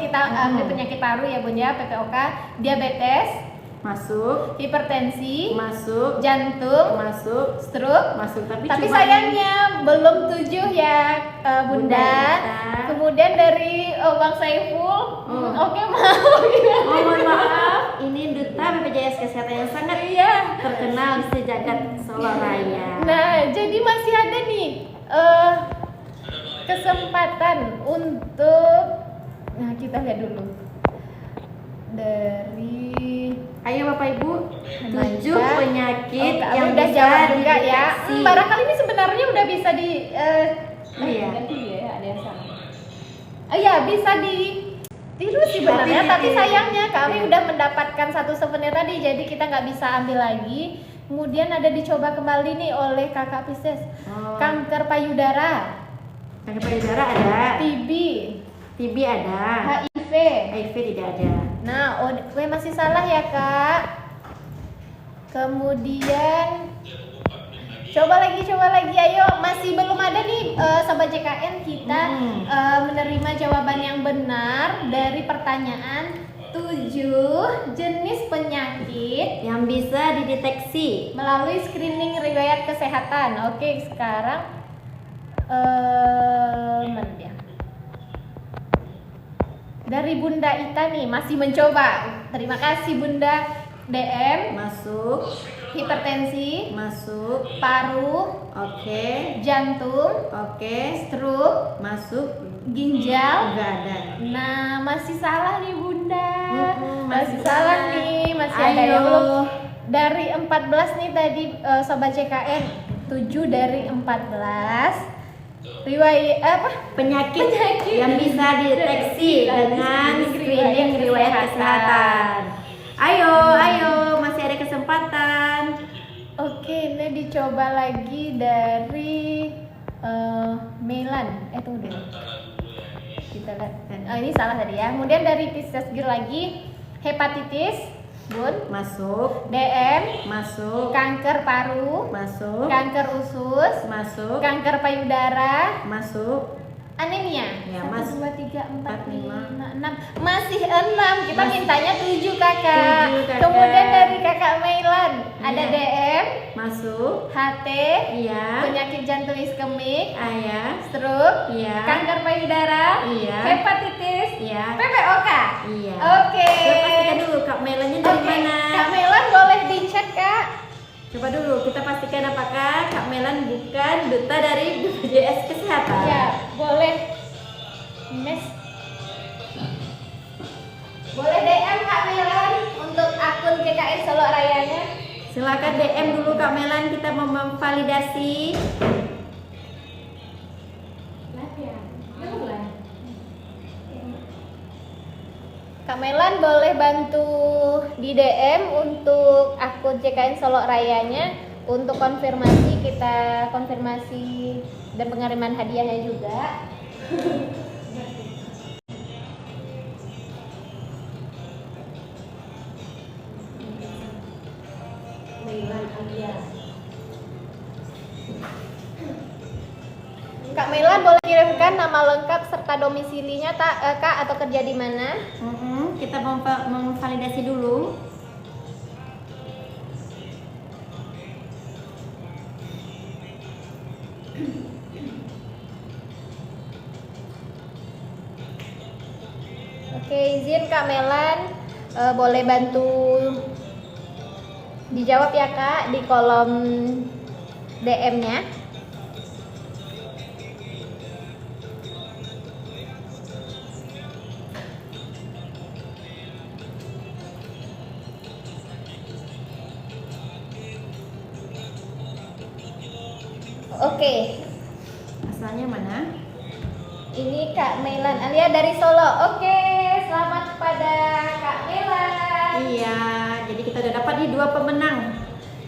Kita ambil penyakit paru ya Bun ya, PPOK, diabetes, masuk. hipertensi, Masuk. jantung, Masuk. stroke, Masuk. Tapi cuma sayangnya belum 7 ya Bunda. Bunda. Kemudian dari Bang Saiful, mohon maaf, ini duta BPJS Kesehatan yang sangat terkenal di sejagat Solo Raya. Nah, jadi masih ada nih kesempatan untuk, nah kita lihat dulu dari, ayo Bapak Ibu, 7 Remaja. penyakit yang yang udah bisa jawab juga ya. dideteksi. Barangkali ini sebenarnya udah bisa di Iya. ganti ya, ada yang salah. Iya, bisa ditiru sih sebenarnya, tapi ditiru. sayangnya kami udah mendapatkan satu souvenir tadi, jadi kita nggak bisa ambil lagi. Kemudian ada dicoba kembali nih oleh Kakak Pisces. Kanker payudara, Kanker payudara ada. TB ada. HIV tidak ada. Nah, masih salah ya Kak. Kemudian coba lagi, ayo, masih belum ada nih sobat JKN kita menerima jawaban yang benar dari pertanyaan 7 jenis penyakit yang bisa dideteksi melalui screening riwayat kesehatan. Oke, sekarang mana dia? Dari Bunda Ita nih masih mencoba. Terima kasih Bunda. DM, Masuk. hipertensi, Masuk. paru, Oke. jantung, Oke. stroke, Masuk. ginjal. Enggak ada. Nah, masih salah nih Bunda. Masih Masih salah salah. nih, masih ada Ayo. yang belum. Dari 14 nih tadi Sobat JKN, 7 dari 14 riwayat apa? Penyakit yang bisa dideteksi dengan screening riwayat kesehatan. Ayo, masih ada kesempatan. Oke, ini dicoba lagi dari Melan. Tuh udah. Kita lihat. Ini salah tadi ya. Kemudian dari Pisces Girl lagi hepatitis, Bun, Masuk. DM, Masuk. kanker paru, Masuk. kanker usus, Masuk. kanker payudara, Masuk. anemia. Ya, 1, Mas. 2, 3, 4, 4, 5, 6. Masih 6. Kita Mas- mintanya 7 kakak. 7, Kakak. Kemudian dari kakak Mailan ada Iya. DM, Masuk. HT, Iya. penyakit jantung iskemik, Ayah. stroke, Iya. kanker payudara, Iya. hepatitis, Iya. PPOK. Iya. Oke. Coba pastikan dulu Kak Melannya dari Oke, mana. Kak Melan boleh dicek Kak. Coba dulu kita pastikan apakah Kak Melan bukan duta dari BPJS Kesehatan. Ya, boleh. Mes. Boleh DM Kak Melan untuk akun JKN Solo Rayanya. Silakan DM dulu Kak Melan, kita mau memvalidasi. Kak Melan boleh bantu di DM untuk akun JKN Solo Rayanya untuk konfirmasi, kita konfirmasi dan pengiriman hadiahnya juga. Kak Melan boleh kirimkan nama lengkap serta domisilinya Kak, atau kerja di mana? Kita memvalidasi dulu. Oke, izin Kak Melan boleh bantu dijawab ya Kak di kolom DM-nya. Oke, Asalnya mana? ini Kak Melan Alia dari Solo. Oke, selamat pada Kak Melan. Iya, jadi kita udah dapat nih 2 pemenang.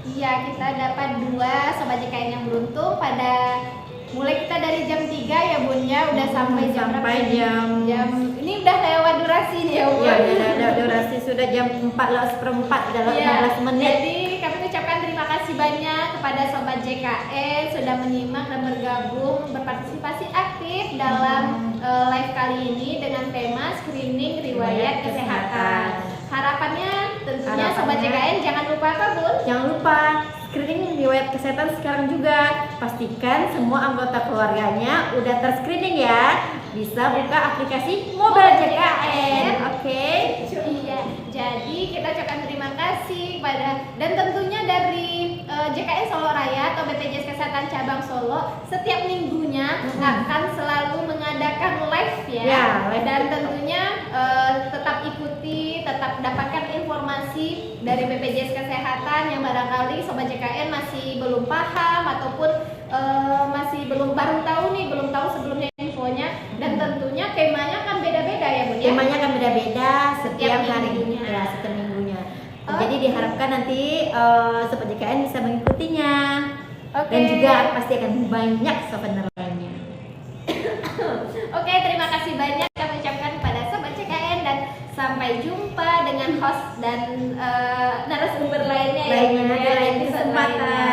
Iya, kita dapat 2 Sobat JKN yang beruntung pada mulai kita dari jam 3 ya Bun ya, udah sampai jam berapa? Sampai jam Ini udah lewat durasi nih ya Bun. Ya, udah durasi sudah jam 14:04, udah Iya, 15 menit. Jadi kami ucapkan terima kasih banyak kepada Sobat JKN sudah menyimak dan bergabung berpartisipasi aktif dalam live kali ini dengan tema screening riwayat kesehatan. Harapannya tentunya Sobat JKN jangan lupa apa Bun? Jangan lupa screening riwayat kesehatan sekarang juga. Pastikan semua anggota keluarganya udah terscreening ya. Bisa buka aplikasi Mobile JKN. Oke. Iya. Jadi kita ucapkan terima kasih pada dan tentunya dari JKN Solo Raya atau BPJS Kesehatan Cabang Solo setiap minggunya akan selalu mengadakan live ya. Ya, live. Dan tentunya tetap ikuti, tetap dapatkan informasi dari BPJS Kesehatan yang barangkali Sobat JKN masih belum paham ataupun masih baru tahu nih, belum tahu sebelumnya infonya, dan tentunya temanya kan beda-beda ya Bun ya. Temanya kan beda-beda setiap hari minggunya. ya, setiap minggunya. Oh. Jadi diharapkan nanti Sobat JKN bisa mengikutinya. Oke. Dan juga pasti akan banyak souvenir lainnya. Oke, terima kasih banyak kami ucapkan kepada Sobat JKN dan sampai jumpa dengan host dan narasumber lainnya ya, Lainnya Bun, di ya, lain episode kesempatan. lainnya.